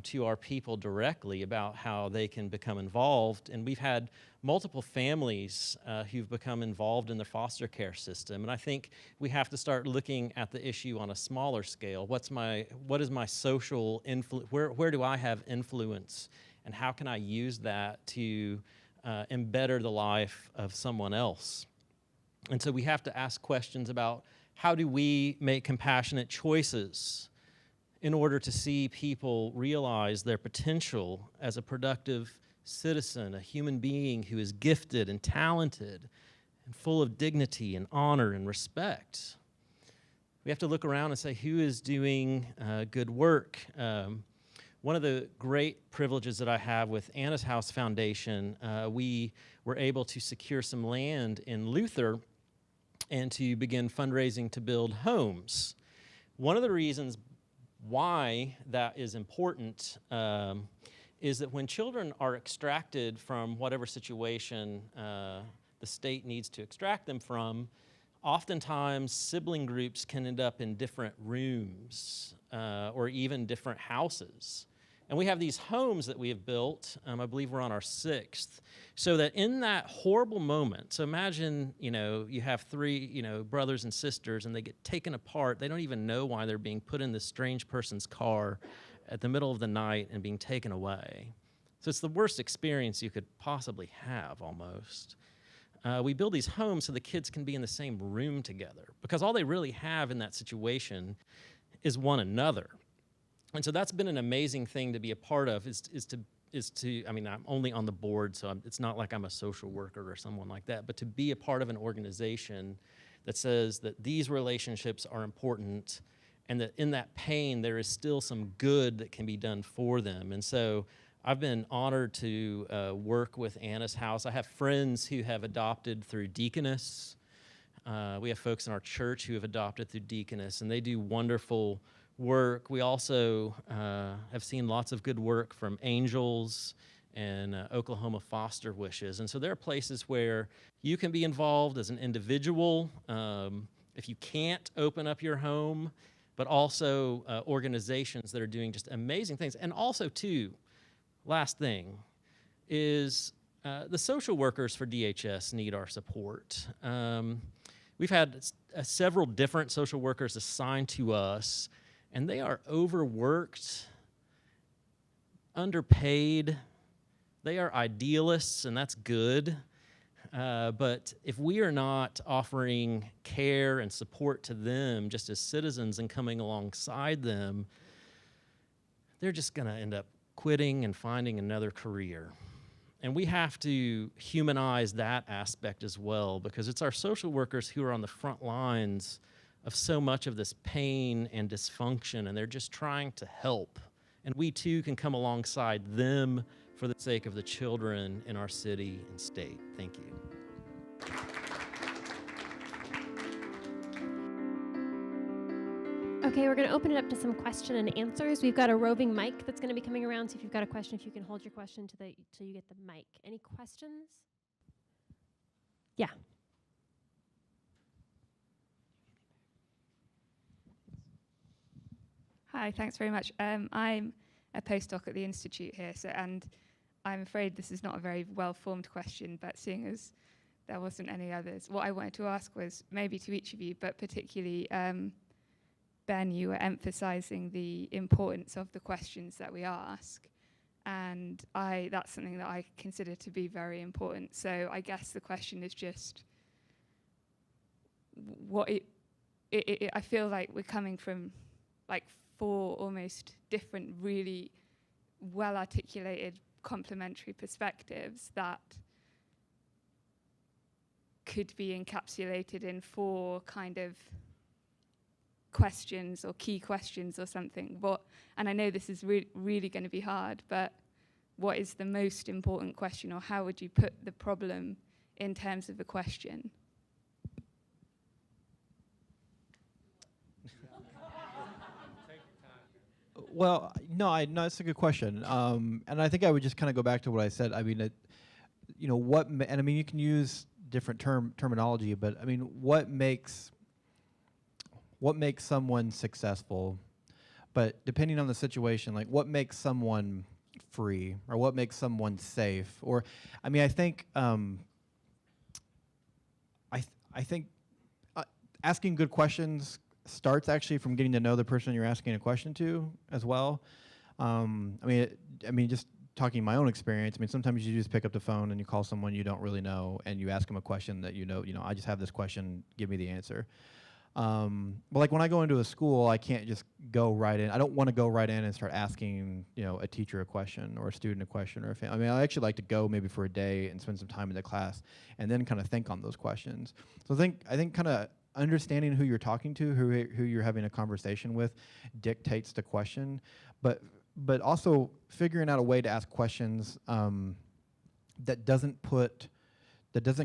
to our people directly about how they can become involved. And we've had multiple families who've become involved in the foster care system. And I think we have to start looking at the issue on a smaller scale. What is my social influence? Where do I have influence? And how can I use that to embetter the life of someone else? And so we have to ask questions about how do we make compassionate choices in order to see people realize their potential as a productive citizen, a human being who is gifted and talented and full of dignity and honor and respect. We have to look around and say, who is doing good work? One of the great privileges that I have with Anna's House Foundation, we were able to secure some land in Luther and to begin fundraising to build homes. One of the reasons why that is important is that when children are extracted from whatever situation the state needs to extract them from, oftentimes sibling groups can end up in different rooms or even different houses. And we have these homes that we have built, I believe we're on our 6th, so that in that horrible moment, so imagine, you have 3, brothers and sisters, and they get taken apart. They don't even know why they're being put in this strange person's car at the middle of the night and being taken away. So it's the worst experience you could possibly have, almost. We build these homes so the kids can be in the same room together, because all they really have in that situation is one another. And so that's been an amazing thing to be a part of, is to, I mean, I'm only on the board, so it's not like I'm a social worker or someone like that, but to be a part of an organization that says that these relationships are important, and that in that pain there is still some good that can be done for them. And so I've been honored to work with Anna's House. I have friends who have adopted through Deaconess. We have folks in our church who have adopted through Deaconess, and they do wonderful work. We also have seen lots of good work from Angels and Oklahoma Foster Wishes. And so there are places where you can be involved as an individual if you can't open up your home, but also organizations that are doing just amazing things. And also, too, last thing is the social workers for DHS need our support. We've had several different social workers assigned to us, and they are overworked, underpaid. They are idealists, and that's good. But if we are not offering care and support to them just as citizens and coming alongside them, they're just going to end up quitting and finding another career. And we have to humanize that aspect as well, because it's our social workers who are on the front lines of so much of this pain and dysfunction, and they're just trying to help. And we too can come alongside them for the sake of the children in our city and state. Thank you. Okay, we're going to open it up to some question and answers. We've got a roving mic that's going to be coming around, so if you've got a question, if you can hold your question till you get the mic. Any questions? Yeah. Hi, thanks very much. I'm a postdoc at the Institute here, and I'm afraid this is not a very well-formed question, but seeing as there wasn't any others, what I wanted to ask was maybe to each of you, but particularly Ben, you were emphasizing the importance of the questions that we ask, and that's something that I consider to be very important. So I guess the question is just I feel like we're coming from like 4 almost different, really well-articulated complementary perspectives that could be encapsulated in 4 kind of questions or key questions or something. And I know this is really going to be hard, but what is the most important question, or how would you put the problem in terms of a question? Well, no, it's a good question, and I think I would just kind of go back to what I said. I mean, and I mean, you can use different terminology, but I mean, what makes someone successful? But depending on the situation, like what makes someone free, or what makes someone safe, or I mean, I think I think asking good questions starts actually from getting to know the person you're asking a question to as well. I mean, just talking my own experience. I mean, sometimes you just pick up the phone and you call someone you don't really know, and you ask them a question that I just have this question, give me the answer. But like when I go into a school, I can't just go right in. I don't want to go right in and start asking, a teacher a question or a student a question or a family. I mean, I actually like to go maybe for a day and spend some time in the class and then kind of think on those questions. So I think kind of understanding who you're talking to, who you're having a conversation with, dictates the question, but also figuring out a way to ask questions that doesn't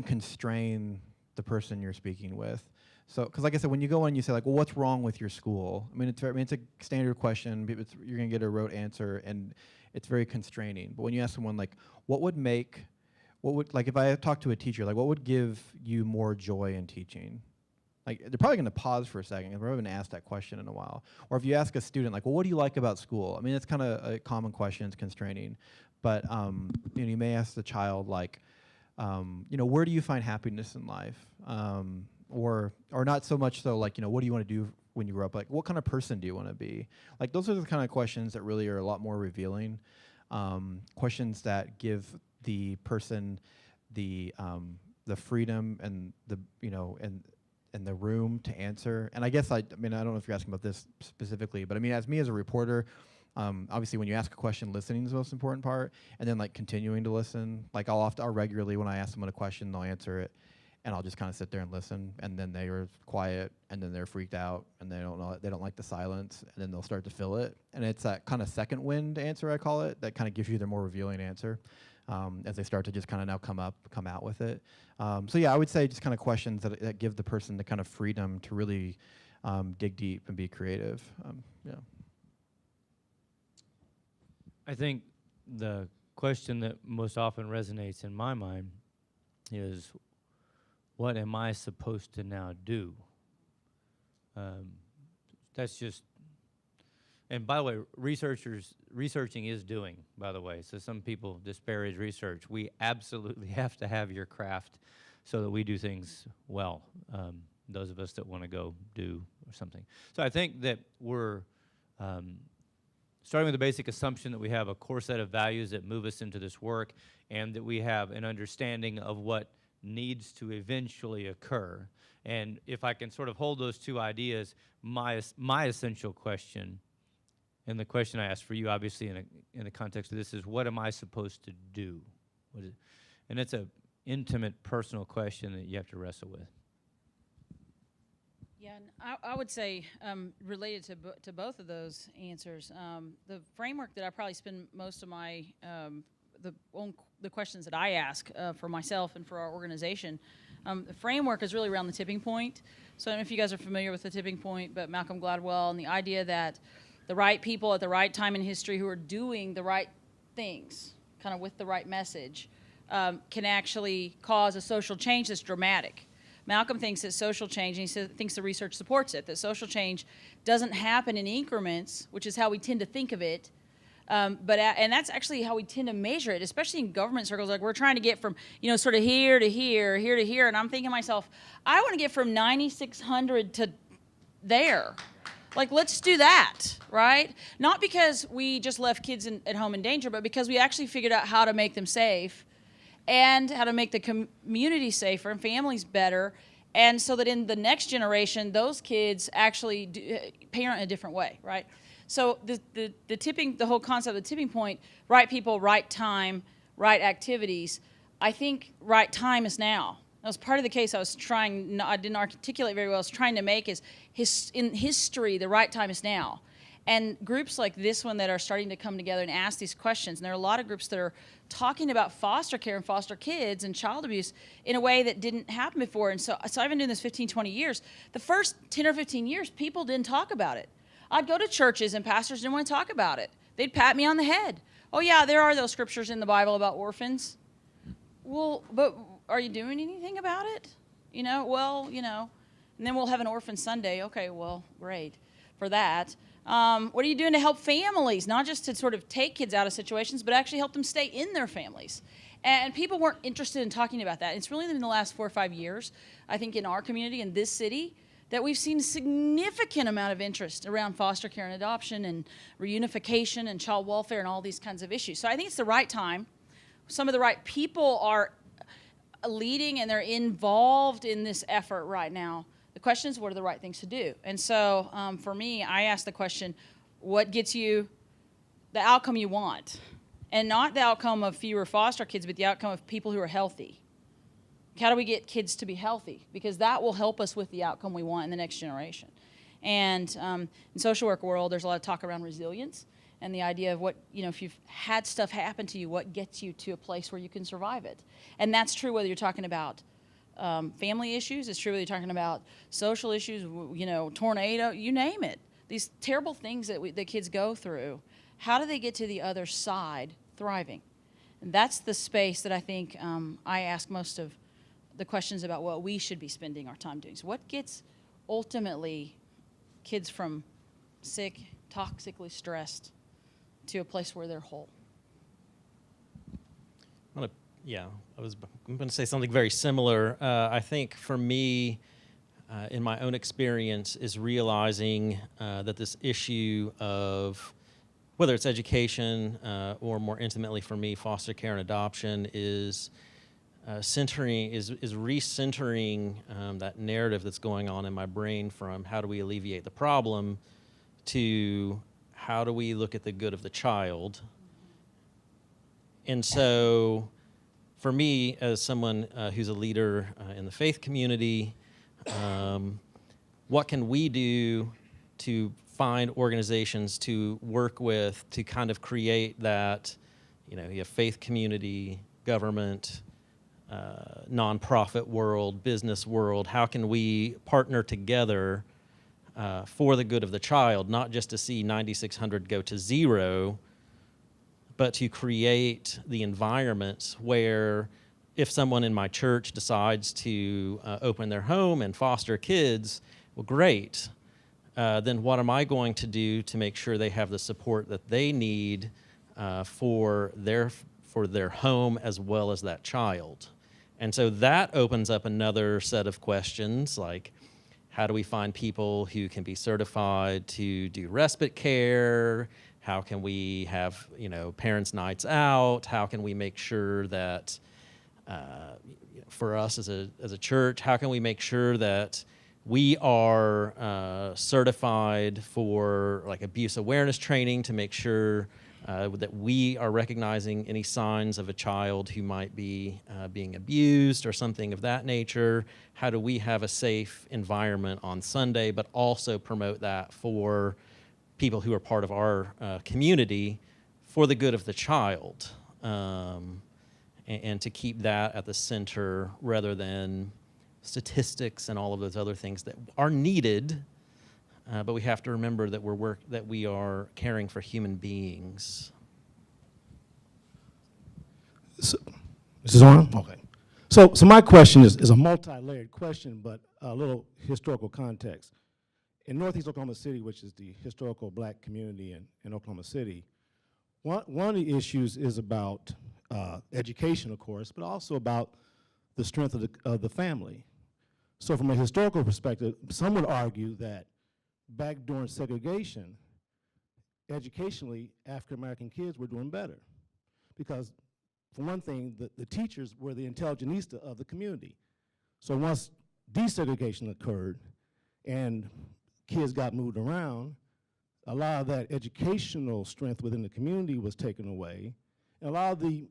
constrain the person you're speaking with. So, because like I said, when you go in and you say like, well, what's wrong with your school? I mean, it's a standard question. You're gonna get a rote answer, and it's very constraining. But when you ask someone like, if I talk to a teacher, like, what would give you more joy in teaching? Like, they're probably going to pause for a second, because we haven't asked that question in a while. Or if you ask a student, like, well, what do you like about school? I mean, it's kind of a common question. It's constraining. But, you may ask the child, like, where do you find happiness in life? Or not so much so, like, what do you want to do when you grow up? Like, what kind of person do you want to be? Like, those are the kind of questions that really are a lot more revealing. Questions that give the person the freedom and the, you know, and the room to answer. And I guess I mean, I don't know if you're asking about this specifically, but I mean, as me as a reporter, obviously when you ask a question, listening is the most important part, and then like continuing to listen. Like I'll regularly, when I ask someone a question, they'll answer it, and I'll just kind of sit there and listen, and then they are quiet, and then they're freaked out, and they don't like the silence, and then they'll start to fill it. And it's that kind of second wind answer, I call it, that kind of gives you the more revealing answer. As they start to just kind of now come out with it. So yeah, I would say just kind of questions that give the person the kind of freedom to really dig deep and be creative. Yeah. I think the question that most often resonates in my mind is, what am I supposed to now do? That's just, and by the way, researching is doing, by the way. So some people disparage research. We absolutely have to have your craft so that we do things well, those of us that want to go do or something. So I think that we're starting with the basic assumption that we have a core set of values that move us into this work, and that we have an understanding of what needs to eventually occur. And if I can sort of hold those two ideas, my essential question, and the question I ask for you, obviously, in the context of this, is what am I supposed to do? And it's an intimate, personal question that you have to wrestle with. Yeah, and I would say, related to both of those answers, the framework that I probably spend most of my the questions that I ask for myself and for our organization, the framework is really around the tipping point. So I don't know if you guys are familiar with the tipping point, but Malcolm Gladwell and the idea that the right people at the right time in history who are doing the right things, kind of with the right message, can actually cause a social change that's dramatic. Malcolm thinks that social change, and he thinks the research supports it, that social change doesn't happen in increments, which is how we tend to think of it, and that's actually how we tend to measure it, especially in government circles. Like, we're trying to get from, you know, sort of here to here, here to here, and I'm thinking to myself, I want to get from 9,600 to there. Like, let's do that, right? Not because we just left kids at home in danger, but because we actually figured out how to make them safe and how to make the community safer and families better, and so that in the next generation, those kids actually parent in a different way, right? So the whole concept of the tipping point, right people, right time, right activities, I think right time is now. That was part of the case I didn't articulate very well, I was trying to make is, in history, the right time is now. And groups like this one that are starting to come together and ask these questions, and there are a lot of groups that are talking about foster care and foster kids and child abuse in a way that didn't happen before. And so I've been doing this 15, 20 years. The first 10 or 15 years, people didn't talk about it. I'd go to churches and pastors didn't want to talk about it. They'd pat me on the head. Oh yeah, there are those scriptures in the Bible about orphans. Well, but are you doing anything about it? You know, well, you know, and then we'll have an orphan Sunday. Okay, well, great for that. What are you doing to help families, not just to sort of take kids out of situations, but actually help them stay in their families? And people weren't interested in talking about that. It's really in the last 4 or 5 years, I think, in our community, in this city, that we've seen a significant amount of interest around foster care and adoption and reunification and child welfare and all these kinds of issues. So I think it's the right time. Some of the right people are leading and they're involved in this effort right now. The question is, what are the right things to do? And so for me, I ask the question, what gets you the outcome you want? And not the outcome of fewer foster kids, but the outcome of people who are healthy. How do we get kids to be healthy? Because that will help us with the outcome we want in the next generation. And in social work world, there's a lot of talk around resilience and the idea of what, you know, if you've had stuff happen to you, what gets you to a place where you can survive it? And that's true whether you're talking about family issues, it's true whether you're talking about social issues, you know, tornado, you name it. These terrible things that the kids go through, how do they get to the other side thriving? And that's the space that I think I ask most of the questions about what we should be spending our time doing. So what gets ultimately kids from sick, toxically stressed to a place where they're whole? I'm going to say something very similar. I think for me, in my own experience, is realizing that this issue of whether it's education or more intimately for me, foster care and adoption is recentering that narrative that's going on in my brain from how do we alleviate the problem to how do we look at the good of the child. And so for me, as someone who's a leader in the faith community, what can we do to find organizations to work with to kind of create that, you have faith community, government, nonprofit world, business world, how can we partner together for the good of the child, not just to see 9,600 go to zero, but to create the environments where if someone in my church decides to open their home and foster kids, well, great. Then what am I going to do to make sure they have the support that they need for their home as well as that child? And so that opens up another set of questions, like how do we find people who can be certified to do respite care? How can we have, parents' nights out? How can we make sure that, for us as a church, how can we make sure that we are certified for like abuse awareness training to make sure that we are recognizing any signs of a child who might be being abused or something of that nature? How do we have a safe environment on Sunday, but also promote that for people who are part of our community for the good of the child, and to keep that at the center rather than statistics and all of those other things that are needed, but we have to remember that we are caring for human beings. So, this is on? Okay. So my question is a multi-layered question, but a little historical context. In Northeast Oklahoma City, which is the historical black community in Oklahoma City, one of the issues is about education, of course, but also about the strength of the family. So from a historical perspective, some would argue that back during segregation, educationally, African-American kids were doing better. Because, for one thing, the teachers were the intelligentista of the community. So once desegregation occurred and kids got moved around, a lot of that educational strength within the community was taken away, and a lot of the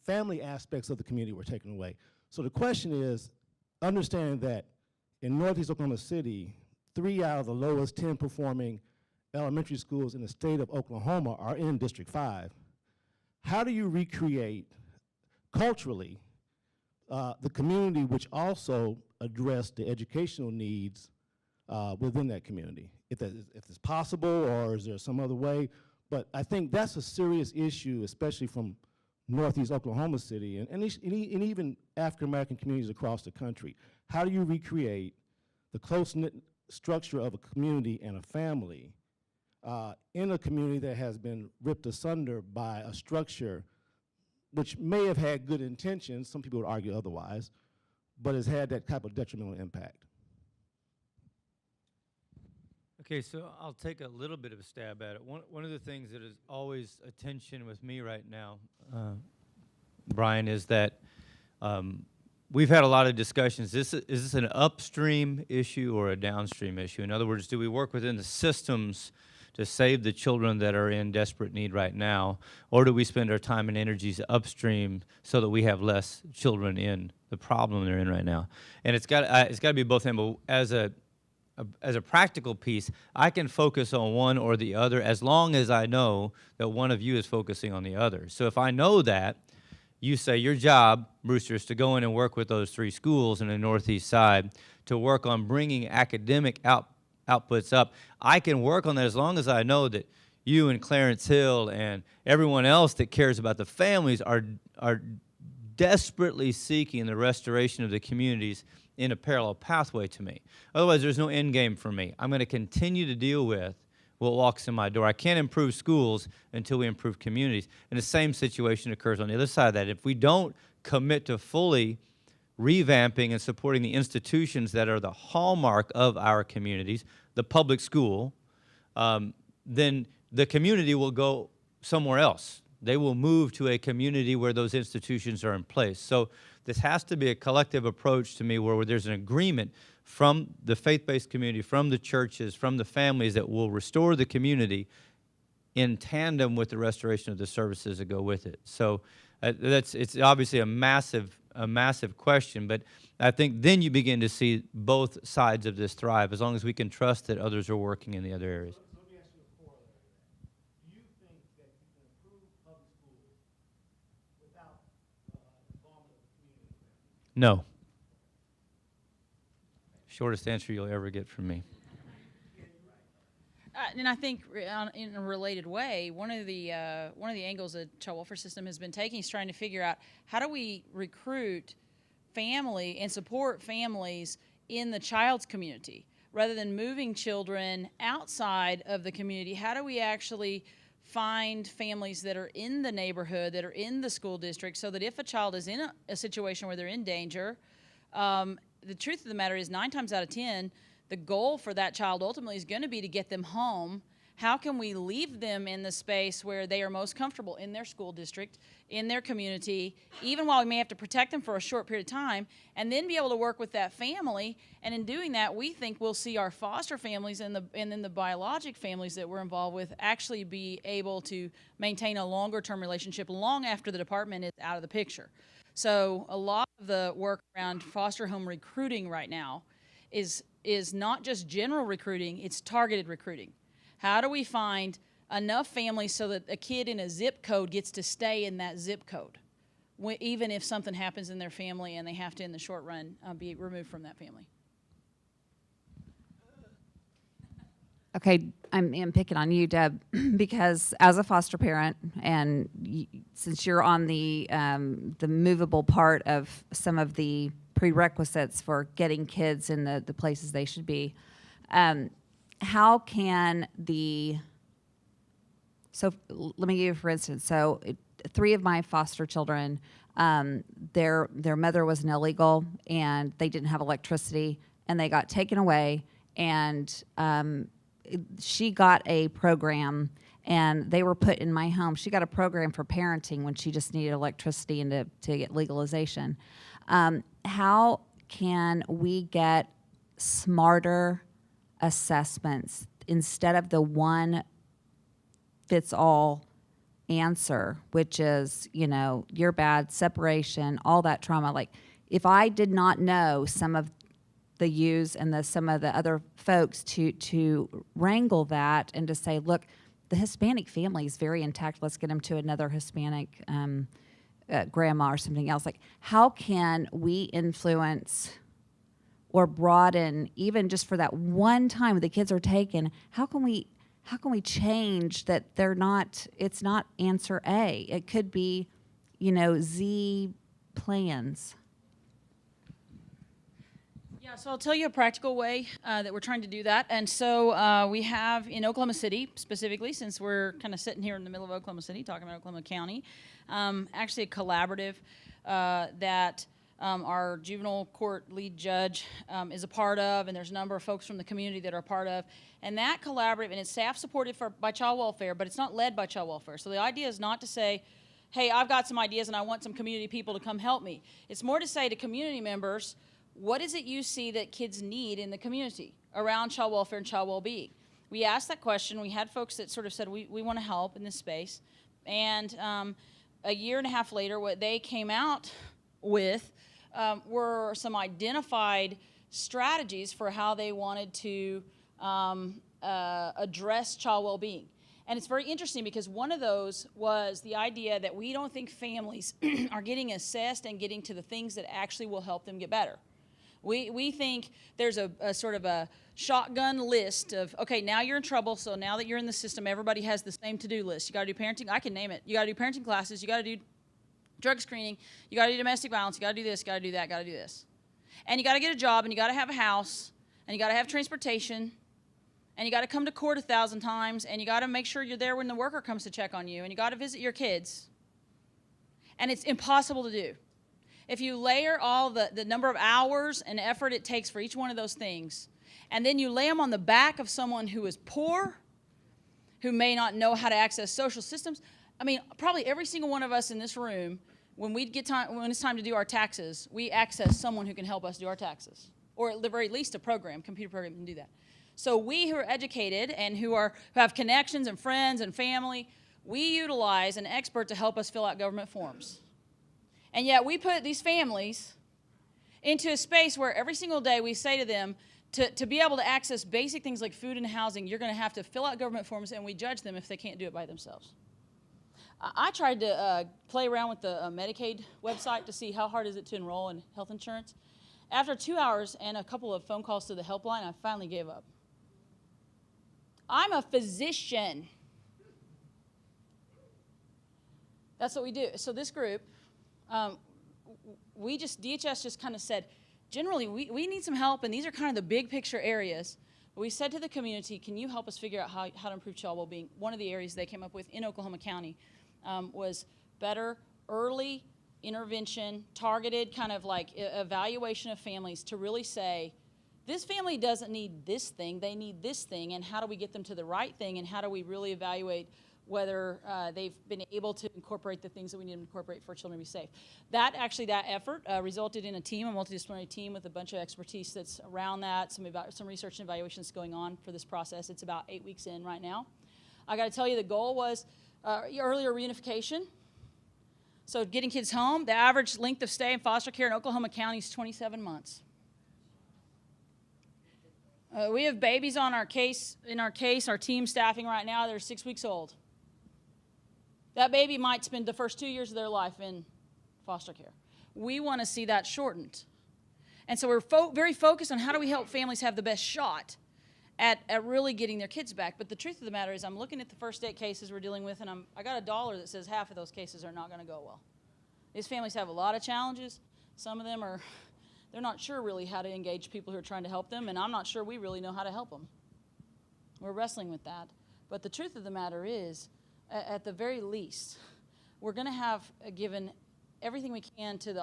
family aspects of the community were taken away. So the question is, understanding that in Northeast Oklahoma City, 3 out of the lowest 10 performing elementary schools in the state of Oklahoma are in District 5. How do you recreate culturally the community which also address the educational needs within that community? If it's possible, or is there some other way? But I think that's a serious issue, especially from Northeast Oklahoma City and even African-American communities across the country. How do you recreate the close-knit structure of a community and a family in a community that has been ripped asunder by a structure which may have had good intentions, some people would argue otherwise, but has had that type of detrimental impact? Okay, so I'll take a little bit of a stab at it. One of the things that is always a tension with me right now, Brian, is that we've had a lot of discussions. Is this an upstream issue or a downstream issue? In other words, do we work within the systems to save the children that are in desperate need right now, or do we spend our time and energies upstream so that we have less children in the problem they're in right now? And it's got to be both. But as a practical piece, I can focus on one or the other as long as I know that one of you is focusing on the other. So if I know that, you say your job, Brewster, is to go in and work with those 3 schools in the Northeast side to work on bringing academic outputs up. I can work on that as long as I know that you and Clarence Hill and everyone else that cares about the families are desperately seeking the restoration of the communities in a parallel pathway to me. Otherwise, there's no end game for me. I'm going to continue to deal with what walks in my door. I can't improve schools until we improve communities. And the same situation occurs on the other side of that. If we don't commit to fully revamping and supporting the institutions that are the hallmark of our communities, the public school, then the community will go somewhere else. They will move to a community where those institutions are in place. So this has to be a collective approach to me where there's an agreement from the faith-based community, from the churches, from the families that will restore the community in tandem with the restoration of the services that go with it. So it's obviously a massive question, but I think then you begin to see both sides of this thrive, as long as we can trust that others are working in the other areas. Let me ask you a corollary. Do you think that you can improve public schools without involvement of the community? No. Shortest answer you'll ever get from me. And I think in a related way, one of the angles that child welfare system has been taking is trying to figure out how do we recruit family and support families in the child's community rather than moving children outside of the community. How do we actually find families that are in the neighborhood, that are in the school district, so that if a child is in a situation where they're in danger, the truth of the matter is 9 times out of 10, the goal for that child ultimately is going to be to get them home. How can we leave them in the space where they are most comfortable in their school district, in their community, even while we may have to protect them for a short period of time, and then be able to work with that family? And in doing that, we think we'll see our foster families and then the biologic families that we're involved with actually be able to maintain a longer-term relationship long after the department is out of the picture. So a lot of the work around foster home recruiting right now is not just general recruiting, it's targeted recruiting. How do we find enough families so that a kid in a zip code gets to stay in that zip code, even if something happens in their family and they have to, in the short run, be removed from that family? Okay, I'm picking on you, Deb, because as a foster parent, and since you're on the movable part of some of the prerequisites for getting kids in the places they should be, how can so let me give you for instance, so 3 of my foster children, their mother was an illegal and they didn't have electricity and they got taken away, and she got a program and they were put in my home. She got a program for parenting when she just needed electricity and to get legalization. How can we get smarter assessments instead of the one fits all answer, which is, you're bad, separation, all that trauma? Like, if I did not know some of the U's and some of the other folks to wrangle that and to say, look, the Hispanic family is very intact, let's get them to another Hispanic grandma or something else. Like, how can we influence or broaden, even just for that one time when the kids are taken, how can we change that it's not answer A. It could be, Z plans. Yeah, so I'll tell you a practical way that we're trying to do that. And so we have in Oklahoma City, specifically, since we're kind of sitting here in the middle of Oklahoma City, talking about Oklahoma County, actually a collaborative that our juvenile court lead judge is a part of, and there's a number of folks from the community that are a part of. And that collaborative, and it's staff supported by child welfare, but it's not led by child welfare. So the idea is not to say, hey, I've got some ideas and I want some community people to come help me. It's more to say to community members, what is it you see that kids need in the community around child welfare and child well-being? We asked that question. We had folks that sort of said, we want to help in this space. And a year and a half later, what they came out with were some identified strategies for how they wanted to address child well-being. And it's very interesting because one of those was the idea that we don't think families are getting assessed and getting to the things that actually will help them get better. We think there's a sort of a shotgun list of, okay, now you're in trouble, so now that you're in the system, everybody has the same to-do list. You got to do parenting. I can name it. You got to do parenting classes. You got to do drug screening. You got to do domestic violence. You got to do this, got to do that, got to do this. And you got to get a job, and you got to have a house, and you got to have transportation, and you got to come to court 1,000 times, and you got to make sure you're there when the worker comes to check on you, and you got to visit your kids. And it's impossible to do. if you layer all the number of hours and effort it takes for each one of those things, and then you lay them on the back of someone who is poor, who may not know how to access social systems. I mean, probably every single one of us in this room, when it's time to do our taxes, we access someone who can help us do our taxes, or at the very least a computer program can do that. So we who are educated and who have connections and friends and family, we utilize an expert to help us fill out government forms. And yet we put these families into a space where every single day we say to them, to be able to access basic things like food and housing, you're going to have to fill out government forms, and we judge them if they can't do it by themselves. I tried to play around with the Medicaid website to see how hard is it to enroll in health insurance. After 2 hours and a couple of phone calls to the helpline, I finally gave up. I'm a physician. That's what we do. So this group, DHS just kind of said, generally, we need some help, and these are kind of the big picture areas. But we said to the community, can you help us figure out how to improve child well-being? One of the areas they came up with in Oklahoma County was better early intervention, targeted kind of like evaluation of families to really say, this family doesn't need this thing, they need this thing, and how do we get them to the right thing, and how do we really evaluate whether they've been able to incorporate the things that we need to incorporate for children to be safe. That effort resulted in a multidisciplinary team with a bunch of expertise that's around that, some research and evaluations going on for this process. It's about 8 weeks in right now. I got to tell you, the goal was earlier reunification. So getting kids home, the average length of stay in foster care in Oklahoma County is 27 months. We have babies on our case, our team staffing right now, they're 6 weeks old. That baby might spend the first 2 years of their life in foster care. We want to see that shortened. And so we're very focused on how do we help families have the best shot at really getting their kids back. But the truth of the matter is I'm looking at the first 8 cases we're dealing with, and I got a dollar that says half of those cases are not going to go well. These families have a lot of challenges. Some of them they're not sure really how to engage people who are trying to help them, and I'm not sure we really know how to help them. We're wrestling with that. But the truth of the matter is, at the very least, we're going to have given everything we can to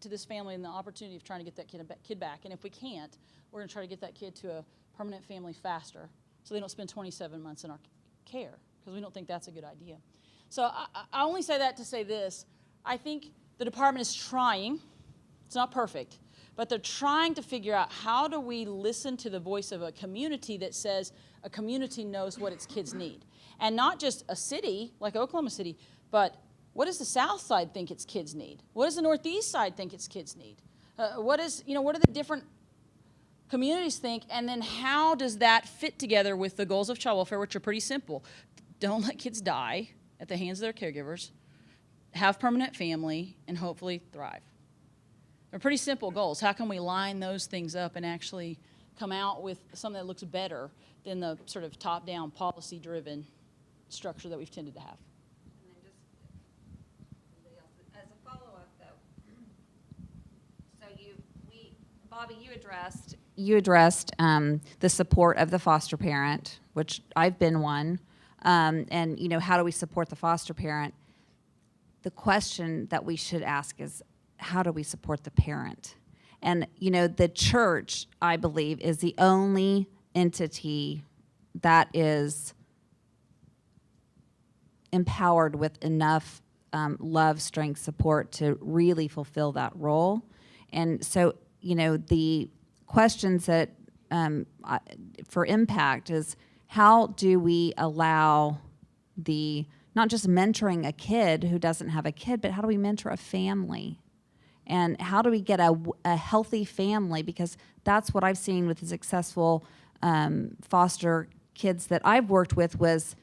this family and the opportunity of trying to get that kid back. And if we can't, we're going to try to get that kid to a permanent family faster so they don't spend 27 months in our care, because we don't think that's a good idea. So I only say that to say this. I think the department is trying. It's not perfect, but they're trying to figure out how do we listen to the voice of a community that says a community knows what its kids need. And not just a city like Oklahoma City, but what does the South Side think its kids need? What does the Northeast Side think its kids need? What do the different communities think? And then how does that fit together with the goals of child welfare, which are pretty simple? Don't let kids die at the hands of their caregivers, have permanent family, and hopefully thrive. They're pretty simple goals. How can we line those things up and actually come out with something that looks better than the sort of top-down, policy-driven structure that we've tended to have? And then just as a follow-up, though, so Bobby, you addressed the support of the foster parent, which I've been one, and how do we support the foster parent? The question that we should ask is, how do we support the parent? And the church, I believe, is the only entity that is empowered with enough love, strength, support to really fulfill that role. And so, the questions that for impact is, how do we allow not just mentoring a kid who doesn't have a kid, but how do we mentor a family? And how do we get a healthy family? Because that's what I've seen with the successful foster kids that I've worked with was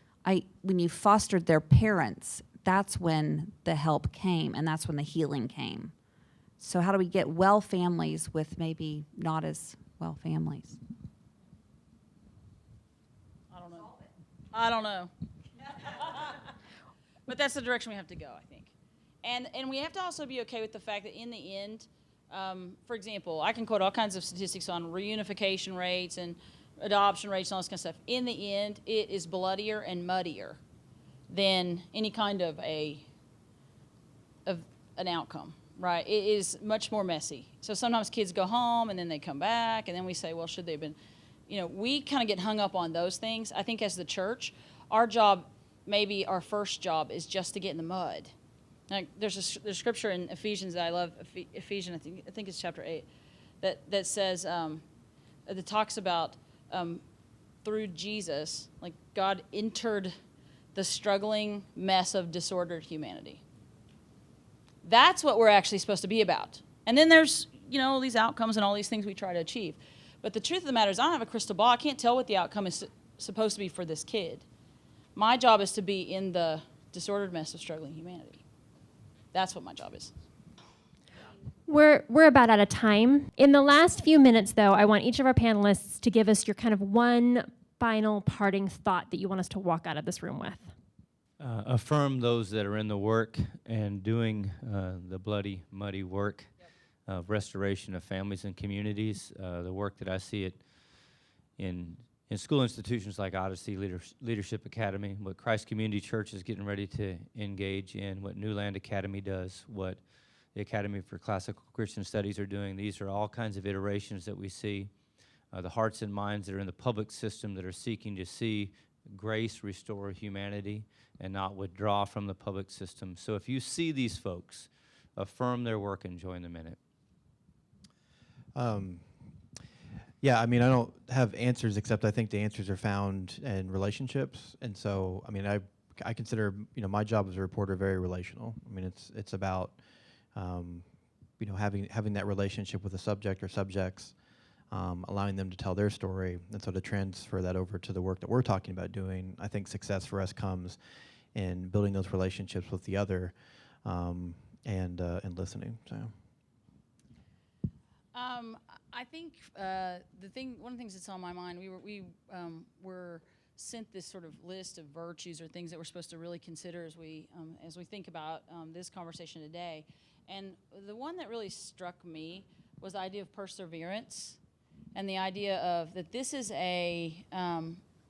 when you fostered their parents, that's when the help came and that's when the healing came. So how do we get well families with maybe not as well families? I don't know. But that's the direction we have to go, I think. And we have to also be okay with the fact that in the end, for example, I can quote all kinds of statistics on reunification rates and adoption rates and all this kind of stuff. In the end, it is bloodier and muddier than any kind of an outcome. right, it is much more messy. So sometimes kids go home and then they come back, and then we say, well, should they have been, we kind of get hung up on those things. I think as the church, our job, maybe our first job, is just to get in the mud. Like there's scripture in Ephesians that I love, Ephesians, I think it's chapter 8, that says, that talks about through Jesus, like God entered the struggling mess of disordered humanity. That's what we're actually supposed to be about. And then there's, these outcomes and all these things we try to achieve. But the truth of the matter is I don't have a crystal ball. I can't tell what the outcome is supposed to be for this kid. My job is to be in the disordered mess of struggling humanity. That's what my job is. We're about out of time. In the last few minutes, though, I want each of our panelists to give us your kind of one final parting thought that you want us to walk out of this room with. Affirm those that are in the work and doing the bloody, muddy work of restoration of families and communities. The work that I see it in school institutions like Odyssey Leadership Academy, what Christ Community Church is getting ready to engage in, what New Land Academy does, what the Academy for Classical Christian Studies are doing. These are all kinds of iterations that we see. The hearts and minds that are in the public system that are seeking to see grace restore humanity and not withdraw from the public system. So if you see these folks, affirm their work and join them in it. Yeah, I don't have answers, except I think the answers are found in relationships. And so, I consider, my job as a reporter very relational. It's about, having that relationship with a subject or subjects, allowing them to tell their story. And so to transfer that over to the work that we're talking about doing, I think success for us comes in building those relationships with the other, and listening. So. I think one of the things that's on my mind, we were sent this sort of list of virtues or things that we're supposed to really consider as we think about this conversation today. And the one that really struck me was the idea of perseverance, and the idea of that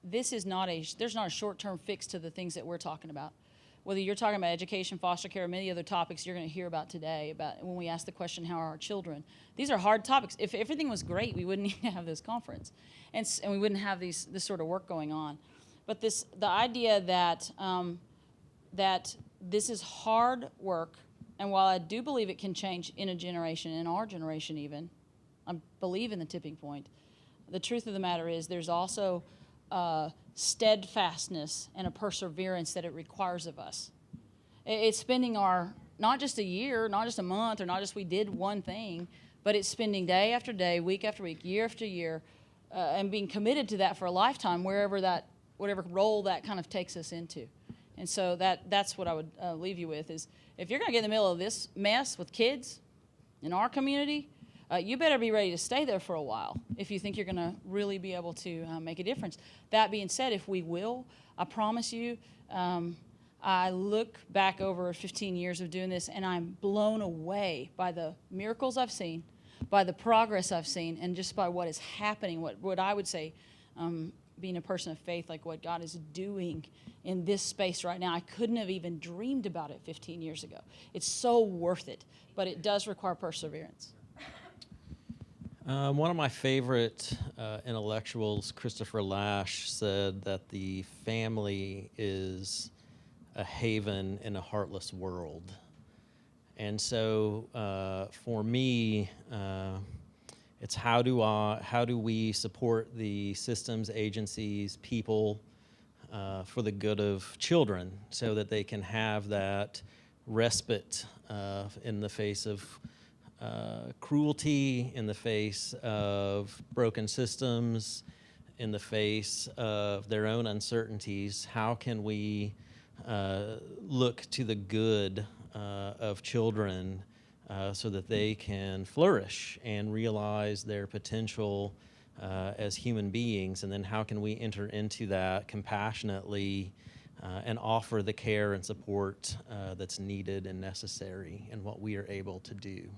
there's not a short-term fix to the things that we're talking about. Whether you're talking about education, foster care, or many other topics you're going to hear about today, about when we ask the question, how are our children? These are hard topics. If everything was great, we wouldn't need to have this conference, and we wouldn't have this sort of work going on. But the idea that that this is hard work, and while I do believe it can change in a generation, in our generation even, I believe in the tipping point. The truth of the matter is there's also steadfastness and a perseverance that it requires of us. It's spending not just a year, not just a month, or not just we did one thing, but it's spending day after day, week after week, year after year, and being committed to that for a lifetime, whatever role that kind of takes us into. And so that's what I would leave you with is, if you're going to get in the middle of this mess with kids in our community, you better be ready to stay there for a while if you think you're going to really be able to make a difference. That being said, if we will, I promise you, I look back over 15 years of doing this, and I'm blown away by the miracles I've seen, by the progress I've seen, and just by what is happening, what I would say, being a person of faith, like what God is doing in this space right now. I couldn't have even dreamed about it 15 years ago. It's so worth it, but it does require perseverance. One of my favorite intellectuals, Christopher Lasch, said that the family is a haven in a heartless world. And so for me, it's how do we support the systems, agencies, people for the good of children so that they can have that respite in the face of cruelty, in the face of broken systems, in the face of their own uncertainties. How can we look to the good of children so that they can flourish and realize their potential as human beings? And then how can we enter into that compassionately and offer the care and support that's needed and necessary in what we are able to do?